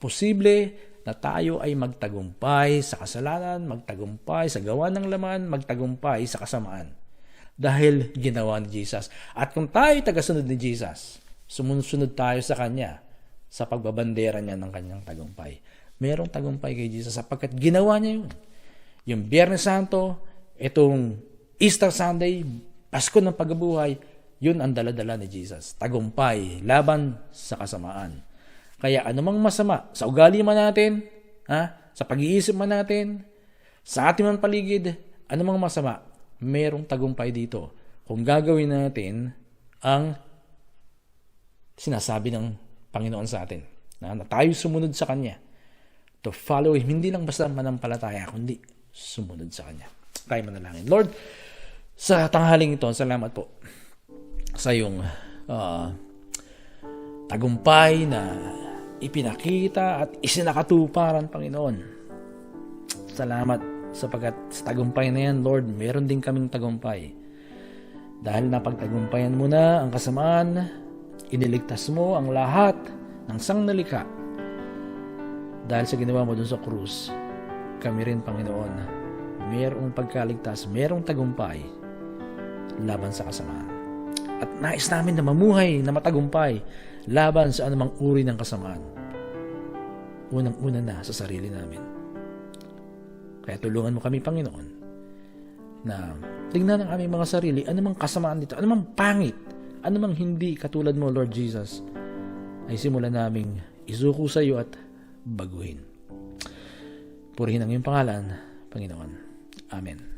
Posible na tayo ay magtagumpay sa kasalanan, magtagumpay sa gawa ng laman, magtagumpay sa kasamaan. Dahil ginawa ni Jesus. At kung tayo tagasunod ni Jesus, sumunod tayo sa Kanya sa pagbabandera niya ng Kanyang tagumpay. Merong tagumpay kay Jesus sapagkat ginawa niya yun. Yung Biyernes Santo, itong Easter Sunday, Pasko ng pagkabuhay, yun ang dala-dala ni Jesus. Tagumpay, laban sa kasamaan. Kaya anumang masama, sa ugali man natin, sa pag-iisip man natin, sa ating man paligid, anumang masama, merong tagumpay dito. Kung gagawin natin ang sinasabi ng Panginoon sa atin, na tayo sumunod sa Kanya, to follow Him, hindi lang basta manampalataya, kundi sumunod sa Kanya. Tayo manalangin. Lord, sa tanghaling ito, salamat po sa iyong tagumpay na ipinakita at isinakatuparan, Panginoon. Salamat sapagkat sa tagumpay na yan, Lord, meron din kaming tagumpay. Dahil napagtagumpayan mo na ang kasamaan, iniligtas mo ang lahat ng sangnilikha. Dahil sa ginawa mo dun sa krus, kami rin, Panginoon, mayroong pagkaligtas, mayroong tagumpay laban sa kasamaan. At nais namin na mamuhay na matagumpay laban sa anumang uri ng kasamaan. Unang-una na sa sarili namin. Kaya tulungan mo kami, Panginoon, na tingnan ang aming mga sarili, anumang kasamaan dito, anumang pangit, anumang hindi katulad mo, Lord Jesus, ay simulan naming isuko sa iyo at baguhin. Purihin ang iyong pangalan, Panginoon. Amen.